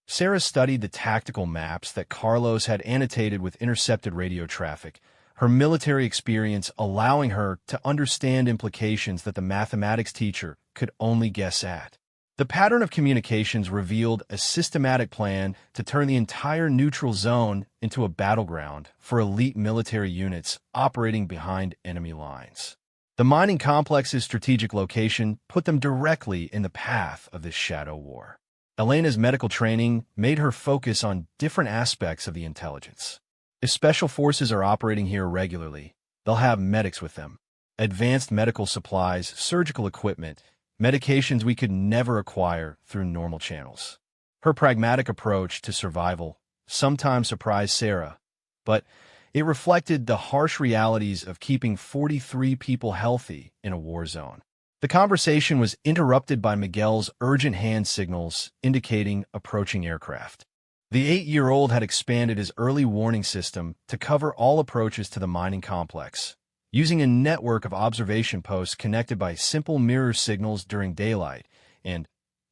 Sarah studied the tactical maps that Carlos had annotated with intercepted radio traffic, her military experience allowing her to understand implications that the mathematics teacher could only guess at. The pattern of communications revealed a systematic plan to turn the entire neutral zone into a battleground for elite military units operating behind enemy lines. The mining complex's strategic location put them directly in the path of this shadow war. Elena's medical training made her focus on different aspects of the intelligence. If special forces are operating here regularly, they'll have medics with them. Advanced medical supplies, surgical equipment, medications we could never acquire through normal channels. Her pragmatic approach to survival sometimes surprised Sarah, but it reflected the harsh realities of keeping 43 people healthy in a war zone. The conversation was interrupted by Miguel's urgent hand signals indicating approaching aircraft. The 8-year-old had expanded his early warning system to cover all approaches to the mining complex, using a network of observation posts connected by simple mirror signals during daylight and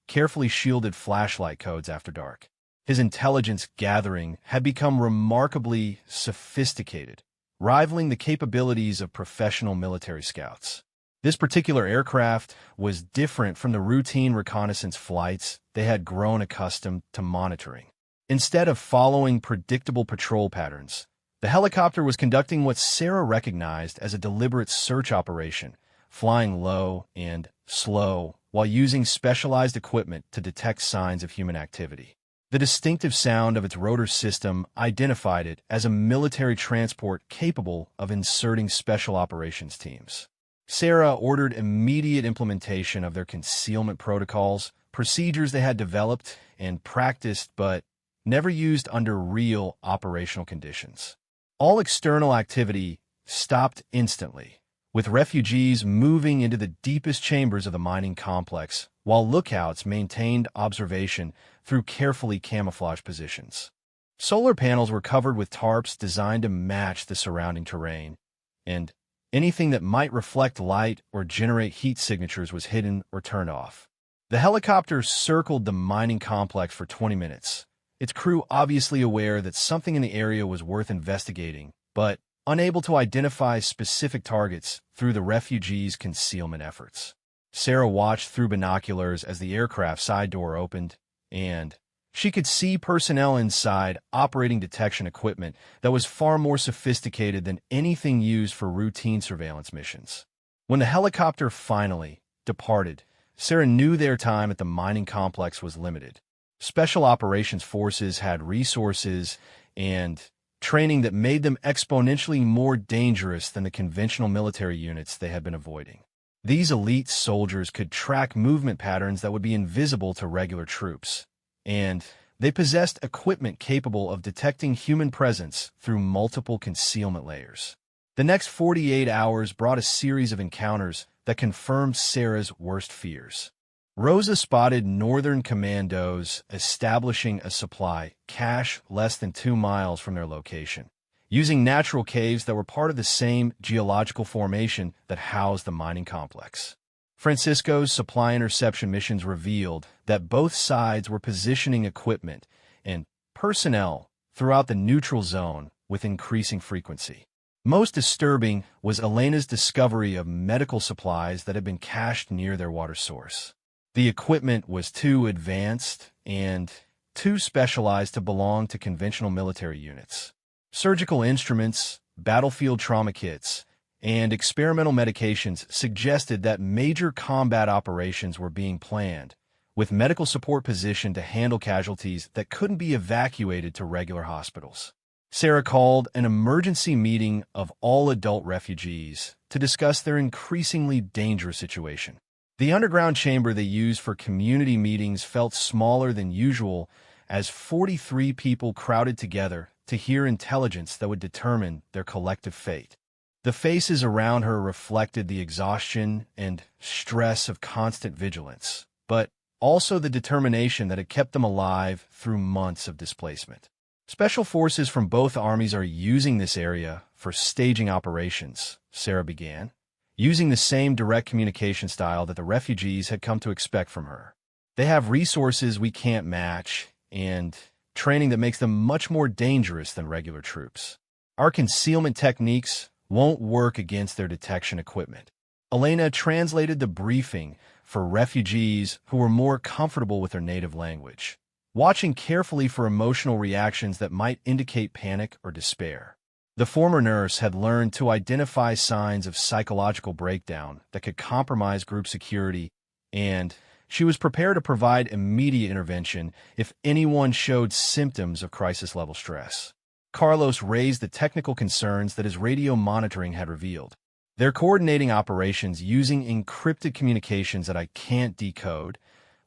carefully shielded flashlight codes after dark. His intelligence gathering had become remarkably sophisticated, rivaling the capabilities of professional military scouts. This particular aircraft was different from the routine reconnaissance flights they had grown accustomed to monitoring. Instead of following predictable patrol patterns, the helicopter was conducting what Sarah recognized as a deliberate search operation, flying low and slow while using specialized equipment to detect signs of human activity. The distinctive sound of its rotor system identified it as a military transport capable of inserting special operations teams. Sarah ordered immediate implementation of their concealment protocols, procedures they had developed and practiced but never used under real operational conditions. All external activity stopped instantly, with refugees moving into the deepest chambers of the mining complex, while lookouts maintained observation through carefully camouflaged positions. Solar panels were covered with tarps designed to match the surrounding terrain, and anything that might reflect light or generate heat signatures was hidden or turned off. The helicopter circled the mining complex for 20 minutes, its crew obviously aware that something in the area was worth investigating, but unable to identify specific targets through the refugees' concealment efforts. Sarah watched through binoculars as the aircraft side door opened, and she could see personnel inside operating detection equipment that was far more sophisticated than anything used for routine surveillance missions. When the helicopter finally departed, Sarah knew their time at the mining complex was limited. Special operations forces had resources and training that made them exponentially more dangerous than the conventional military units they had been avoiding. These elite soldiers could track movement patterns that would be invisible to regular troops, and they possessed equipment capable of detecting human presence through multiple concealment layers. The next 48 hours brought a series of encounters that confirmed Sarah's worst fears. Rosa spotted Northern commandos establishing a supply cache less than 2 miles from their location, using natural caves that were part of the same geological formation that housed the mining complex. Francisco's supply interception missions revealed that both sides were positioning equipment and personnel throughout the neutral zone with increasing frequency. Most disturbing was Elena's discovery of medical supplies that had been cached near their water source. The equipment was too advanced and too specialized to belong to conventional military units. Surgical instruments, battlefield trauma kits, and experimental medications suggested that major combat operations were being planned, with medical support positioned to handle casualties that couldn't be evacuated to regular hospitals. Sarah called an emergency meeting of all adult refugees to discuss their increasingly dangerous situation. The underground chamber they used for community meetings felt smaller than usual as 43 people crowded together to hear intelligence that would determine their collective fate. The faces around her reflected the exhaustion and stress of constant vigilance, but also the determination that had kept them alive through months of displacement. Special forces from both armies are using this area for staging operations, Sarah began, using the same direct communication style that the refugees had come to expect from her. They have resources we can't match and training that makes them much more dangerous than regular troops. Our concealment techniques won't work against their detection equipment. Elena translated the briefing for refugees who were more comfortable with their native language, watching carefully for emotional reactions that might indicate panic or despair. The former nurse had learned to identify signs of psychological breakdown that could compromise group security, and she was prepared to provide immediate intervention if anyone showed symptoms of crisis-level stress. Carlos raised the technical concerns that his radio monitoring had revealed. They're coordinating operations using encrypted communications that I can't decode,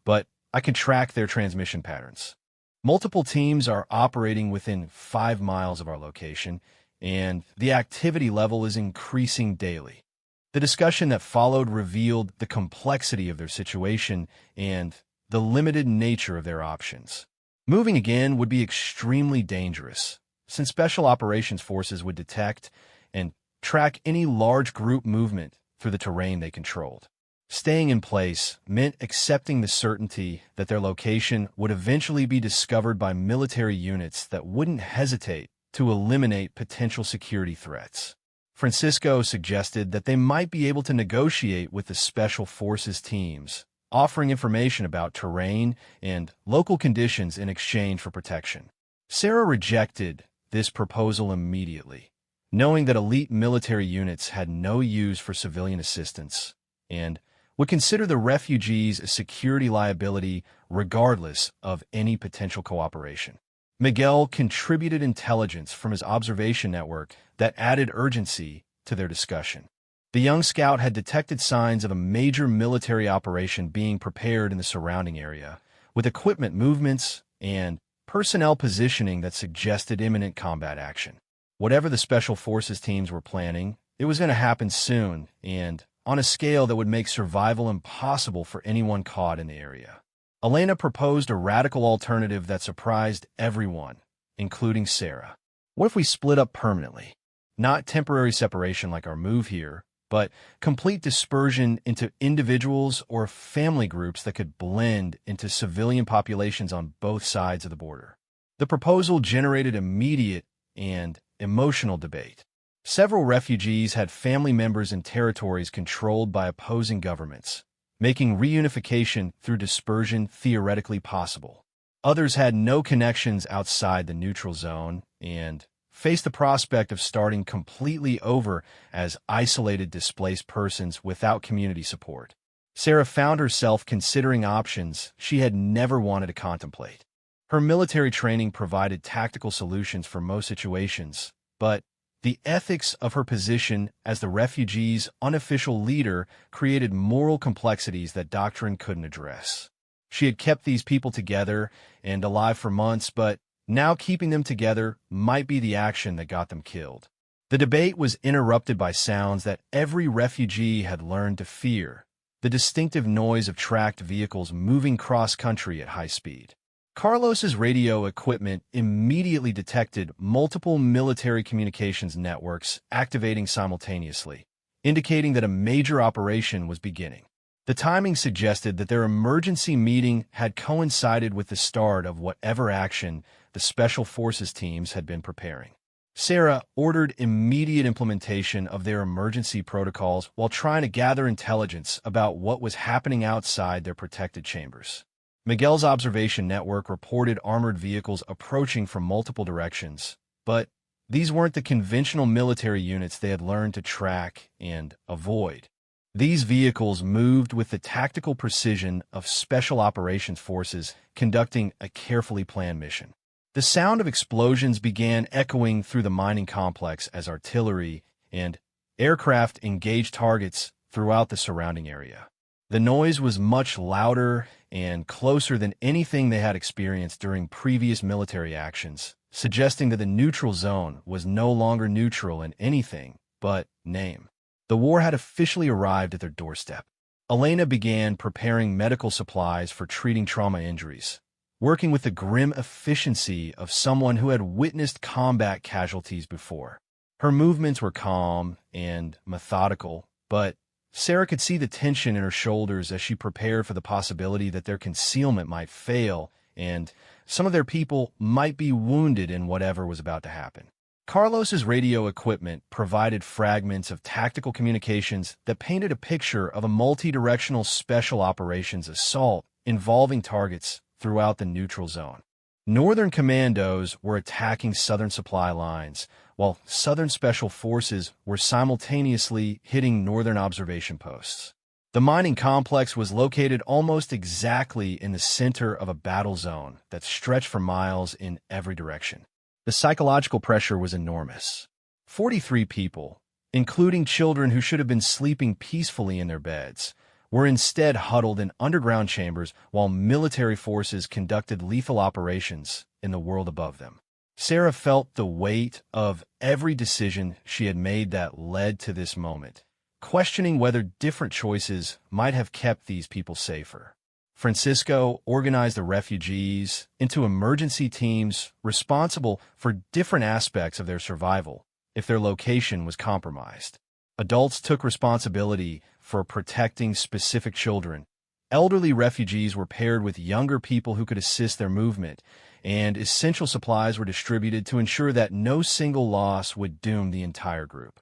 but I can track their transmission patterns. Multiple teams are operating within 5 miles of our location, and the activity level is increasing daily. The discussion that followed revealed the complexity of their situation and the limited nature of their options. Moving again would be extremely dangerous, since Special Operations Forces would detect and track any large group movement through the terrain they controlled. Staying in place meant accepting the certainty that their location would eventually be discovered by military units that wouldn't hesitate to eliminate potential security threats. Francisco suggested that they might be able to negotiate with the Special Forces teams, offering information about terrain and local conditions in exchange for protection. Sarah rejected this proposal immediately, knowing that elite military units had no use for civilian assistance and would consider the refugees a security liability regardless of any potential cooperation. Miguel contributed intelligence from his observation network that added urgency to their discussion. The young scout had detected signs of a major military operation being prepared in the surrounding area, with equipment movements and personnel positioning that suggested imminent combat action. Whatever the Special Forces teams were planning, it was going to happen soon and on a scale that would make survival impossible for anyone caught in the area. Elena proposed a radical alternative that surprised everyone, including Sarah. What if we split up permanently? Not temporary separation like our move here, but complete dispersion into individuals or family groups that could blend into civilian populations on both sides of the border. The proposal generated immediate and emotional debate. Several refugees had family members in territories controlled by opposing governments, making reunification through dispersion theoretically possible. Others had no connections outside the neutral zone and faced the prospect of starting completely over as isolated displaced persons without community support. Sarah found herself considering options she had never wanted to contemplate. Her military training provided tactical solutions for most situations, but the ethics of her position as the refugees' unofficial leader created moral complexities that doctrine couldn't address. She had kept these people together and alive for months, but now keeping them together might be the action that got them killed. The debate was interrupted by sounds that every refugee had learned to fear, the distinctive noise of tracked vehicles moving cross-country at high speed. Carlos's radio equipment immediately detected multiple military communications networks activating simultaneously, indicating that a major operation was beginning. The timing suggested that their emergency meeting had coincided with the start of whatever action the Special Forces teams had been preparing. Sarah ordered immediate implementation of their emergency protocols while trying to gather intelligence about what was happening outside their protected chambers. Miguel's observation network reported armored vehicles approaching from multiple directions, but these weren't the conventional military units they had learned to track and avoid. These vehicles moved with the tactical precision of Special Operations Forces conducting a carefully planned mission. The sound of explosions began echoing through the mining complex as artillery and aircraft engaged targets throughout the surrounding area. The noise was much louder and closer than anything they had experienced during previous military actions, suggesting that the neutral zone was no longer neutral in anything but name. The war had officially arrived at their doorstep. Elena began preparing medical supplies for treating trauma injuries, working with the grim efficiency of someone who had witnessed combat casualties before. Her movements were calm and methodical, but Sarah could see the tension in her shoulders as she prepared for the possibility that their concealment might fail and some of their people might be wounded in whatever was about to happen. Carlos's radio equipment provided fragments of tactical communications that painted a picture of a multi-directional special operations assault involving targets throughout the neutral zone. Northern commandos were attacking Southern supply lines, while Southern special forces were simultaneously hitting Northern observation posts. The mining complex was located almost exactly in the center of a battle zone that stretched for miles in every direction. The psychological pressure was enormous. 43 people, including children who should have been sleeping peacefully in their beds, were instead huddled in underground chambers while military forces conducted lethal operations in the world above them. Sarah felt the weight of every decision she had made that led to this moment, questioning whether different choices might have kept these people safer. Francisco organized the refugees into emergency teams responsible for different aspects of their survival if their location was compromised. Adults took responsibility for protecting specific children. Elderly refugees were paired with younger people who could assist their movement, and essential supplies were distributed to ensure that no single loss would doom the entire group.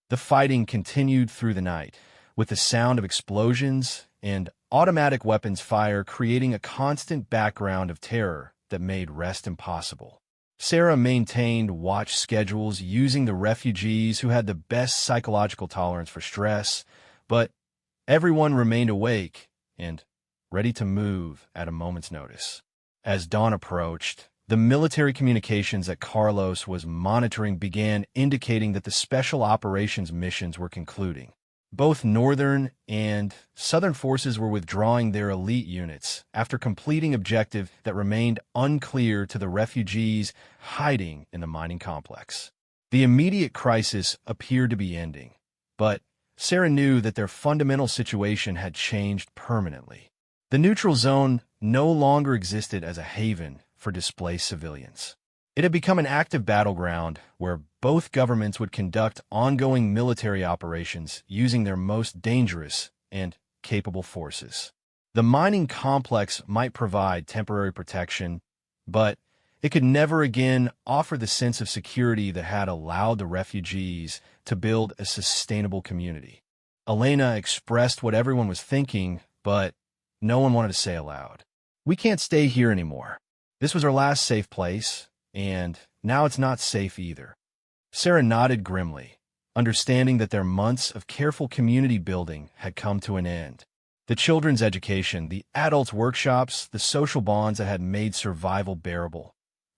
The fighting continued through the night, with the sound of explosions and automatic weapons fire creating a constant background of terror that made rest impossible. Sarah maintained watch schedules using the refugees who had the best psychological tolerance for stress, but everyone remained awake and ready to move at a moment's notice. As dawn approached, the military communications that Carlos was monitoring began indicating that the special operations missions were concluding. Both Northern and Southern forces were withdrawing their elite units after completing objectives that remained unclear to the refugees hiding in the mining complex. The immediate crisis appeared to be ending, but Sarah knew that their fundamental situation had changed permanently. The neutral zone no longer existed as a haven for displaced civilians. It had become an active battleground where both governments would conduct ongoing military operations using their most dangerous and capable forces. The mining complex might provide temporary protection, but it could never again offer the sense of security that had allowed the refugees to build a sustainable community. Elena expressed what everyone was thinking, but no one wanted to say aloud. "We can't stay here anymore. This was our last safe place, and now it's not safe either." Sarah nodded grimly, understanding that their months of careful community building had come to an end. The children's education, the adults' workshops, the social bonds that had made survival bearable,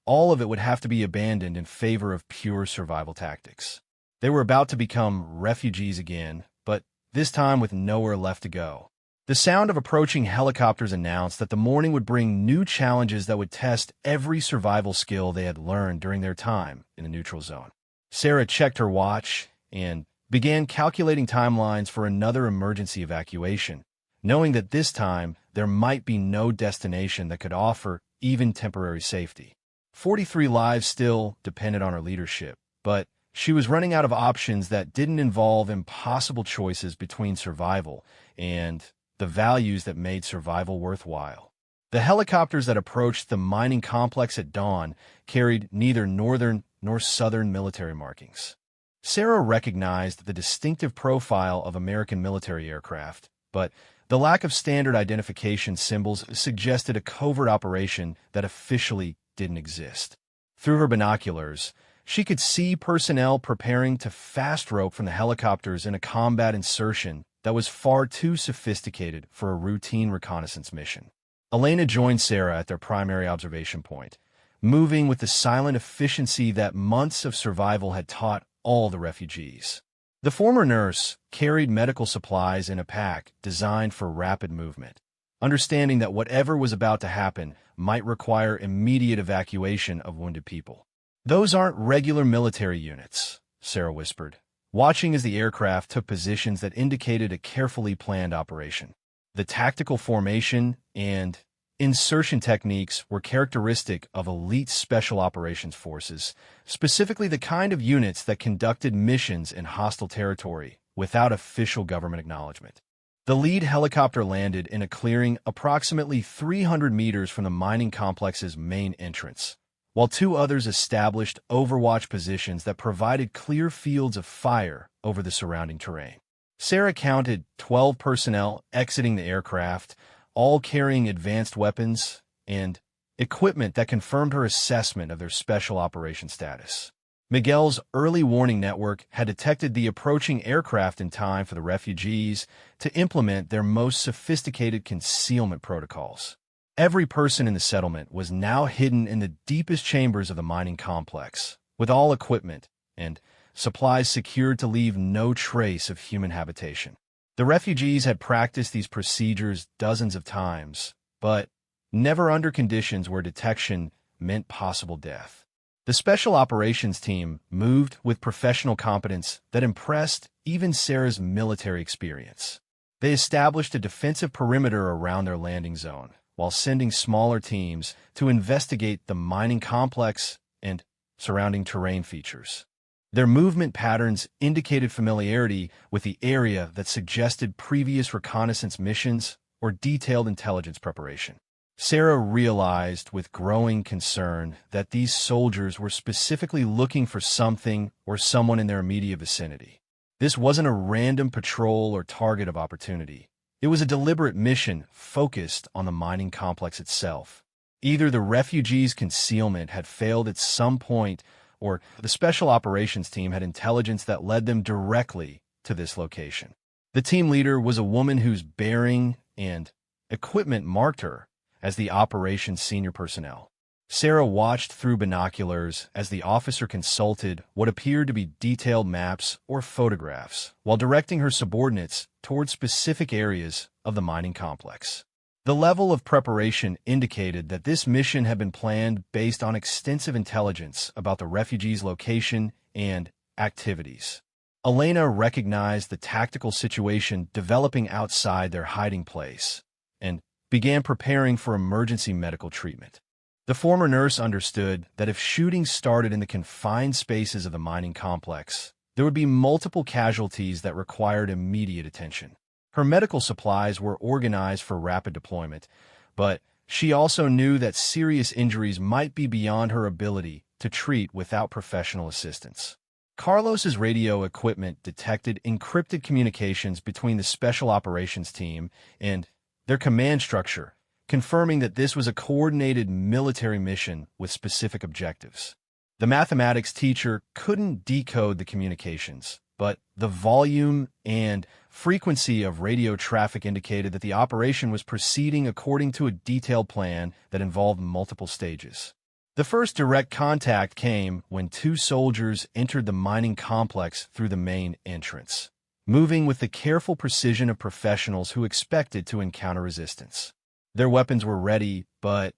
all of it would have to be abandoned in favor of pure survival tactics. They were about to become refugees again, but this time with nowhere left to go. The sound of approaching helicopters announced that the morning would bring new challenges that would test every survival skill they had learned during their time in the neutral zone. Sarah checked her watch and began calculating timelines for another emergency evacuation, knowing that this time there might be no destination that could offer even temporary safety. 43 lives still depended on her leadership, but she was running out of options that didn't involve impossible choices between survival and the values that made survival worthwhile. The helicopters that approached the mining complex at dawn carried neither Northern nor Southern military markings. Sarah recognized the distinctive profile of American military aircraft, but the lack of standard identification symbols suggested a covert operation that officially didn't exist. Through her binoculars, she could see personnel preparing to fast rope from the helicopters in a combat insertion that was far too sophisticated for a routine reconnaissance mission. Elena joined Sarah at their primary observation point, moving with the silent efficiency that months of survival had taught all the refugees. The former nurse carried medical supplies in a pack designed for rapid movement, understanding that whatever was about to happen might require immediate evacuation of wounded people. "Those aren't regular military units," Sarah whispered, watching as the aircraft took positions that indicated a carefully planned operation. The tactical formation and insertion techniques were characteristic of elite special operations forces, specifically the kind of units that conducted missions in hostile territory without official government acknowledgement. The lead helicopter landed in a clearing approximately 300 meters from the mining complex's main entrance, while two others established overwatch positions that provided clear fields of fire over the surrounding terrain. Sarah counted 12 personnel exiting the aircraft, all carrying advanced weapons and equipment that confirmed her assessment of their special operations status. Miguel's early warning network had detected the approaching aircraft in time for the refugees to implement their most sophisticated concealment protocols. Every person in the settlement was now hidden in the deepest chambers of the mining complex, with all equipment and supplies secured to leave no trace of human habitation. The refugees had practiced these procedures dozens of times, but never under conditions where detection meant possible death. The Special Operations Team moved with professional competence that impressed even Sarah's military experience. They established a defensive perimeter around their landing zone, while sending smaller teams to investigate the mining complex and surrounding terrain features. Their movement patterns indicated familiarity with the area that suggested previous reconnaissance missions or detailed intelligence preparation. Sarah realized with growing concern that these soldiers were specifically looking for something or someone in their immediate vicinity. This wasn't a random patrol or target of opportunity. It was a deliberate mission focused on the mining complex itself. Either the refugees' concealment had failed at some point, or the Special Operations Team had intelligence that led them directly to this location. The team leader was a woman whose bearing and equipment marked her as the operations senior personnel. Sarah watched through binoculars as the officer consulted what appeared to be detailed maps or photographs, while directing her subordinates toward specific areas of the mining complex. The level of preparation indicated that this mission had been planned based on extensive intelligence about the refugees' location and activities. Elena recognized the tactical situation developing outside their hiding place and began preparing for emergency medical treatment. The former nurse understood that if shooting started in the confined spaces of the mining complex, there would be multiple casualties that required immediate attention. Her medical supplies were organized for rapid deployment, but she also knew that serious injuries might be beyond her ability to treat without professional assistance. Carlos's radio equipment detected encrypted communications between the Special Operations Team and their command structure, confirming that this was a coordinated military mission with specific objectives. The mathematics teacher couldn't decode the communications, but the volume and frequency of radio traffic indicated that the operation was proceeding according to a detailed plan that involved multiple stages. The first direct contact came when two soldiers entered the mining complex through the main entrance, moving with the careful precision of professionals who expected to encounter resistance. Their weapons were ready, but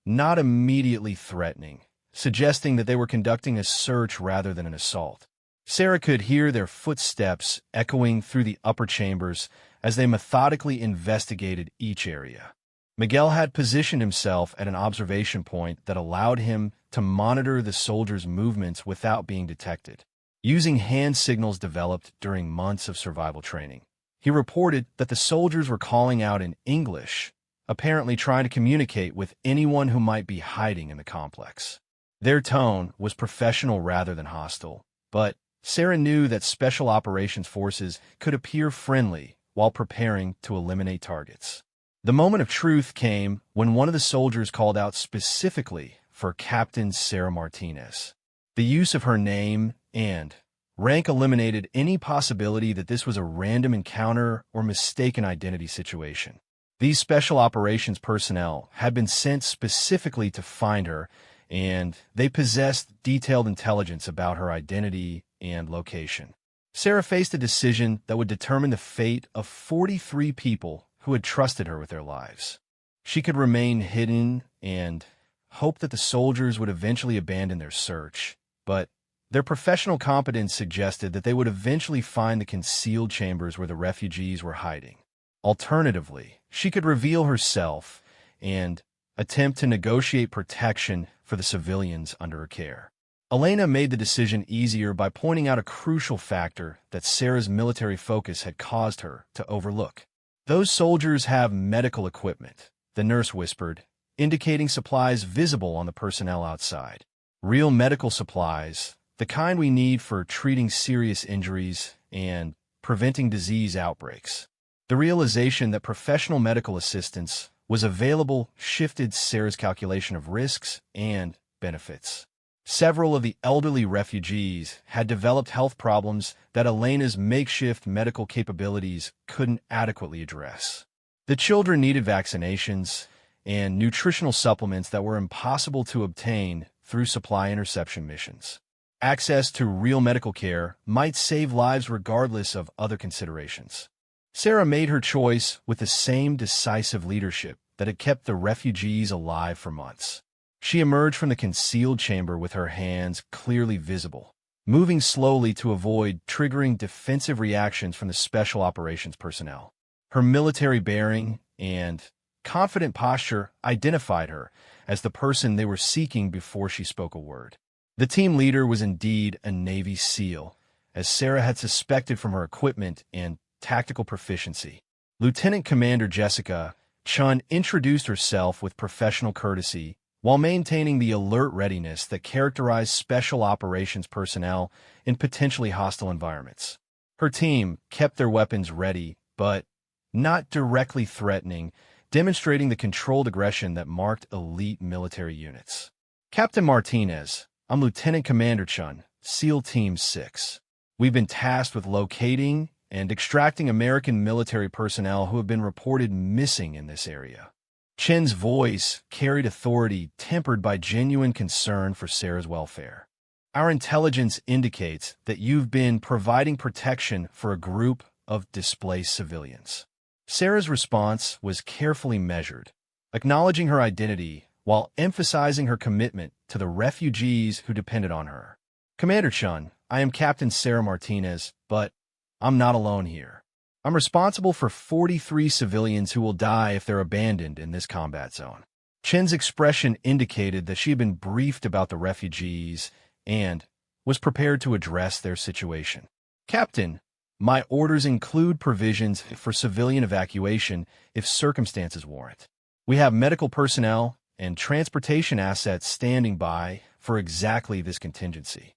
not immediately threatening, suggesting that they were conducting a search rather than an assault. Sarah could hear their footsteps echoing through the upper chambers as they methodically investigated each area. Miguel had positioned himself at an observation point that allowed him to monitor the soldiers' movements without being detected. Using hand signals developed during months of survival training, he reported that the soldiers were calling out in English, apparently trying to communicate with anyone who might be hiding in the complex. Their tone was professional rather than hostile, but Sarah knew that Special Operations Forces could appear friendly while preparing to eliminate targets. The moment of truth came when one of the soldiers called out specifically for Captain Sarah Martinez. The use of her name and rank eliminated any possibility that this was a random encounter or mistaken identity situation. These Special Operations personnel had been sent specifically to find her, and they possessed detailed intelligence about her identity and location. Sarah faced a decision that would determine the fate of 43 people who had trusted her with their lives. She could remain hidden and hope that the soldiers would eventually abandon their search, but their professional competence suggested that they would eventually find the concealed chambers where the refugees were hiding. Alternatively, she could reveal herself and attempt to negotiate protection for the civilians under her care. Elena made the decision easier by pointing out a crucial factor that Sarah's military focus had caused her to overlook. "Those soldiers have medical equipment," the nurse whispered, indicating supplies visible on the personnel outside. "Real medical supplies, the kind we need for treating serious injuries and preventing disease outbreaks." The realization that professional medical assistance was available shifted Sarah's calculation of risks and benefits. Several of the elderly refugees had developed health problems that Elena's makeshift medical capabilities couldn't adequately address. The children needed vaccinations and nutritional supplements that were impossible to obtain through supply interception missions. Access to real medical care might save lives regardless of other considerations. Sarah made her choice with the same decisive leadership that had kept the refugees alive for months. She emerged from the concealed chamber with her hands clearly visible, moving slowly to avoid triggering defensive reactions from the special operations personnel. Her military bearing and confident posture identified her as the person they were seeking before she spoke a word. The team leader was indeed a Navy SEAL, as Sarah had suspected from her equipment and tactical proficiency. Lieutenant Commander Jessica Chun introduced herself with professional courtesy while maintaining the alert readiness that characterized special operations personnel in potentially hostile environments. Her team kept their weapons ready, but not directly threatening, demonstrating the controlled aggression that marked elite military units. Captain Martinez, I'm Lieutenant Commander Chun, SEAL Team 6. We've been tasked with locating and extracting American military personnel who have been reported missing in this area. Chen's voice carried authority tempered by genuine concern for Sarah's welfare. Our intelligence indicates that you've been providing protection for a group of displaced civilians. Sarah's response was carefully measured, acknowledging her identity while emphasizing her commitment to the refugees who depended on her. Commander Chun, I am Captain Sarah Martinez, but I'm not alone here. I'm responsible for 43 civilians who will die if they're abandoned in this combat zone. Chen's expression indicated that she had been briefed about the refugees and was prepared to address their situation. Captain, my orders include provisions for civilian evacuation if circumstances warrant. We have medical personnel and transportation assets standing by for exactly this contingency.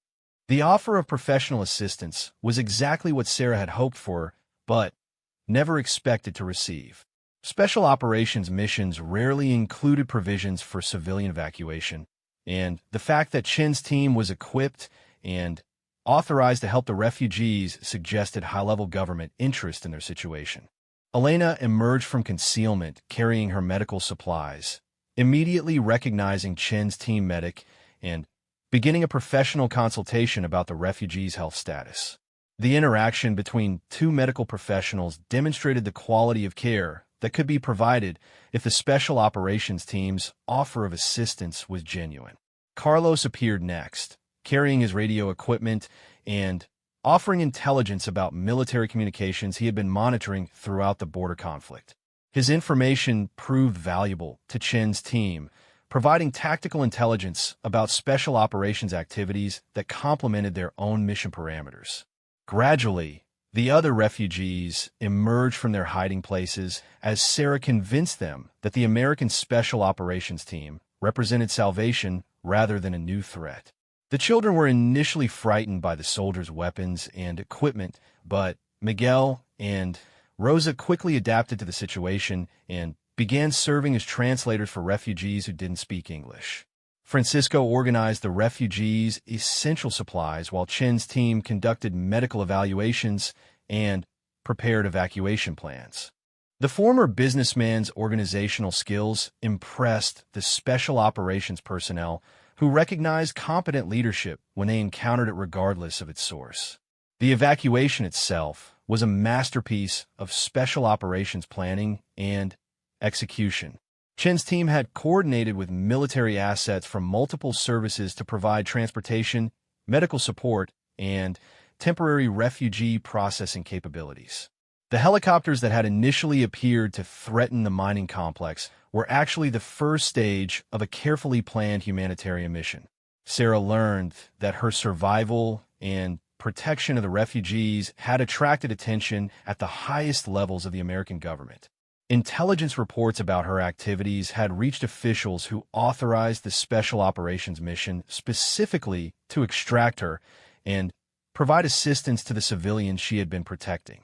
The offer of professional assistance was exactly what Sarah had hoped for, but never expected to receive. Special operations missions rarely included provisions for civilian evacuation, and the fact that Chen's team was equipped and authorized to help the refugees suggested high-level government interest in their situation. Elena emerged from concealment carrying her medical supplies, immediately recognizing Chen's team medic and beginning a professional consultation about the refugees' health status. The interaction between two medical professionals demonstrated the quality of care that could be provided if the special operations team's offer of assistance was genuine. Carlos appeared next, carrying his radio equipment and offering intelligence about military communications he had been monitoring throughout the border conflict. His information proved valuable to Chen's team, providing tactical intelligence about special operations activities that complemented their own mission parameters. Gradually, the other refugees emerged from their hiding places as Sarah convinced them that the American Special Operations Team represented salvation rather than a new threat. The children were initially frightened by the soldiers' weapons and equipment, but Miguel and Rosa quickly adapted to the situation and began serving as translators for refugees who didn't speak English. Francisco organized the refugees' essential supplies while Chen's team conducted medical evaluations and prepared evacuation plans. The former businessman's organizational skills impressed the special operations personnel who recognized competent leadership when they encountered it regardless of its source. The evacuation itself was a masterpiece of special operations planning and execution. Chen's team had coordinated with military assets from multiple services to provide transportation, medical support, and temporary refugee processing capabilities. The helicopters that had initially appeared to threaten the mining complex were actually the first stage of a carefully planned humanitarian mission. Sarah learned that her survival and protection of the refugees had attracted attention at the highest levels of the American government. Intelligence reports about her activities had reached officials who authorized the Special Operations mission specifically to extract her and provide assistance to the civilians she had been protecting.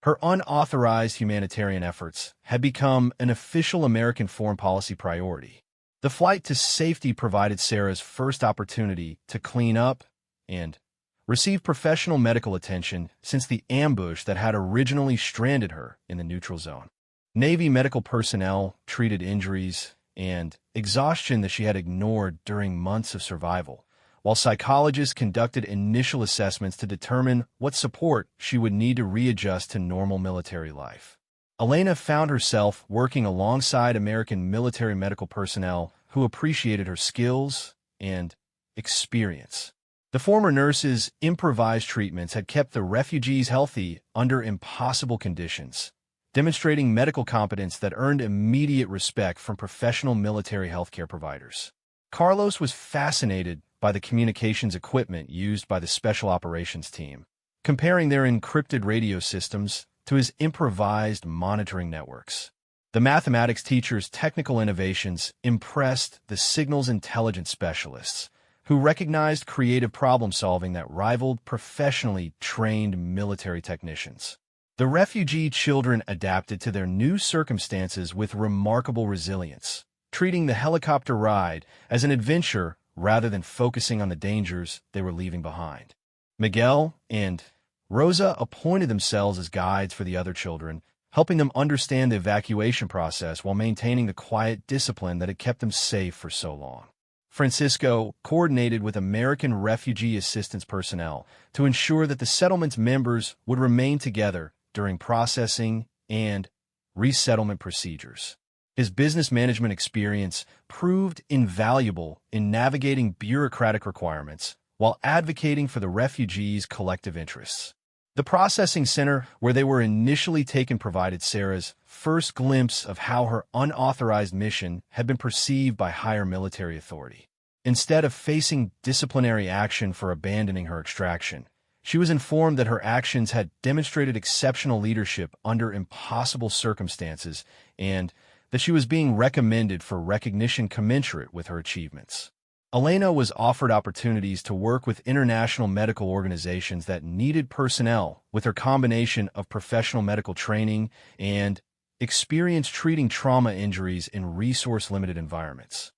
Her unauthorized humanitarian efforts had become an official American foreign policy priority. The flight to safety provided Sarah's first opportunity to clean up and receive professional medical attention since the ambush that had originally stranded her in the neutral zone. Navy medical personnel treated injuries and exhaustion that she had ignored during months of survival, while psychologists conducted initial assessments to determine what support she would need to readjust to normal military life. Elena found herself working alongside American military medical personnel who appreciated her skills and experience. The former nurses' improvised treatments had kept the refugees healthy under impossible conditions, demonstrating medical competence that earned immediate respect from professional military healthcare providers. Carlos was fascinated by the communications equipment used by the Special Operations Team, comparing their encrypted radio systems to his improvised monitoring networks. The mathematics teacher's technical innovations impressed the signals intelligence specialists, who recognized creative problem-solving that rivaled professionally trained military technicians. The refugee children adapted to their new circumstances with remarkable resilience, treating the helicopter ride as an adventure rather than focusing on the dangers they were leaving behind. Miguel and Rosa appointed themselves as guides for the other children, helping them understand the evacuation process while maintaining the quiet discipline that had kept them safe for so long. Francisco coordinated with American refugee assistance personnel to ensure that the settlement's members would remain together during processing and resettlement procedures. His business management experience proved invaluable in navigating bureaucratic requirements while advocating for the refugees' collective interests. The processing center where they were initially taken provided Sarah's first glimpse of how her unauthorized mission had been perceived by higher military authority. Instead of facing disciplinary action for abandoning her extraction, she was informed that her actions had demonstrated exceptional leadership under impossible circumstances and that she was being recommended for recognition commensurate with her achievements. Elena was offered opportunities to work with international medical organizations that needed personnel with her combination of professional medical training and experience treating trauma injuries in resource-limited environments.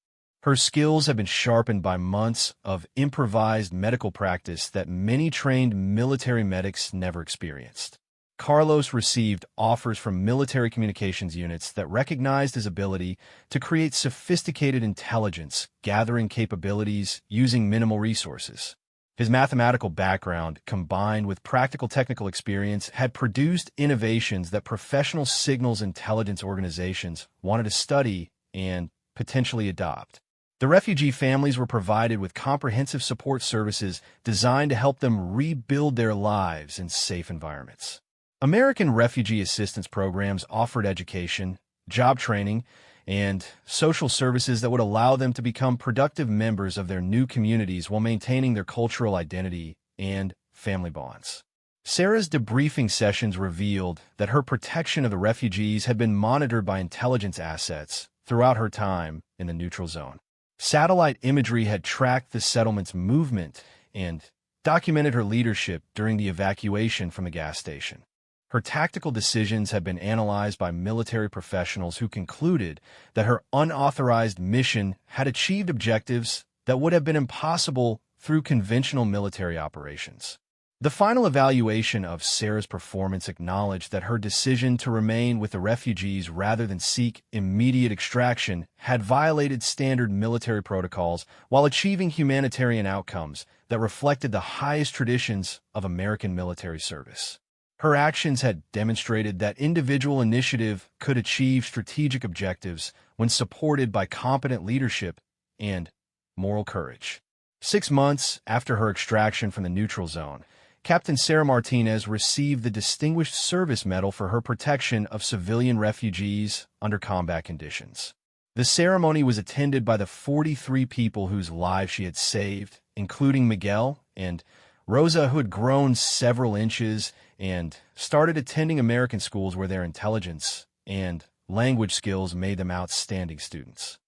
Her skills have been sharpened by months of improvised medical practice that many trained military medics never experienced. Carlos received offers from military communications units that recognized his ability to create sophisticated intelligence gathering capabilities using minimal resources. His mathematical background, combined with practical technical experience, had produced innovations that professional signals intelligence organizations wanted to study and potentially adopt. The refugee families were provided with comprehensive support services designed to help them rebuild their lives in safe environments. American refugee assistance programs offered education, job training, and social services that would allow them to become productive members of their new communities while maintaining their cultural identity and family bonds. Sarah's debriefing sessions revealed that her protection of the refugees had been monitored by intelligence assets throughout her time in the neutral zone. Satellite imagery had tracked the settlement's movement and documented her leadership during the evacuation from the gas station. Her tactical decisions had been analyzed by military professionals who concluded that her unauthorized mission had achieved objectives that would have been impossible through conventional military operations. The final evaluation of Sarah's performance acknowledged that her decision to remain with the refugees rather than seek immediate extraction had violated standard military protocols while achieving humanitarian outcomes that reflected the highest traditions of American military service. Her actions had demonstrated that individual initiative could achieve strategic objectives when supported by competent leadership and moral courage. 6 months after her extraction from the neutral zone, Captain Sarah Martinez received the Distinguished Service Medal for her protection of civilian refugees under combat conditions. The ceremony was attended by the 43 people whose lives she had saved, including Miguel and Rosa, who had grown several inches and started attending American schools where their intelligence and language skills made them outstanding students.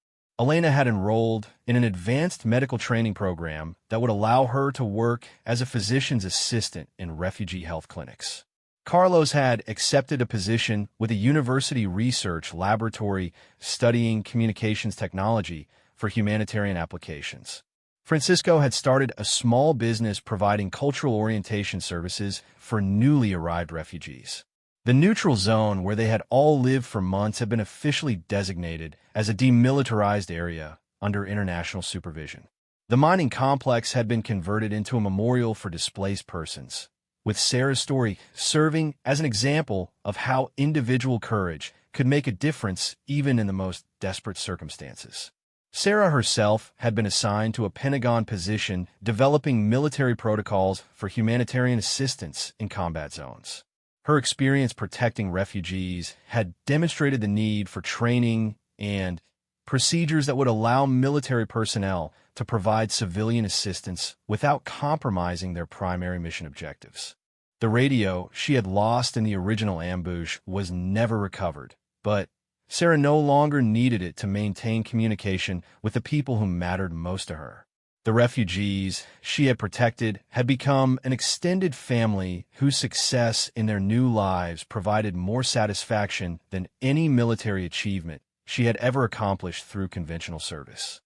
Elena had enrolled in an advanced medical training program that would allow her to work as a physician's assistant in refugee health clinics. Carlos had accepted a position with a university research laboratory studying communications technology for humanitarian applications. Francisco had started a small business providing cultural orientation services for newly arrived refugees. The neutral zone where they had all lived for months had been officially designated as a demilitarized area under international supervision. The mining complex had been converted into a memorial for displaced persons, with Sarah's story serving as an example of how individual courage could make a difference even in the most desperate circumstances. Sarah herself had been assigned to a Pentagon position developing military protocols for humanitarian assistance in combat zones. Her experience protecting refugees had demonstrated the need for training and procedures that would allow military personnel to provide civilian assistance without compromising their primary mission objectives. The radio she had lost in the original ambush was never recovered, but Sarah no longer needed it to maintain communication with the people who mattered most to her. The refugees she had protected had become an extended family whose success in their new lives provided more satisfaction than any military achievement she had ever accomplished through conventional service.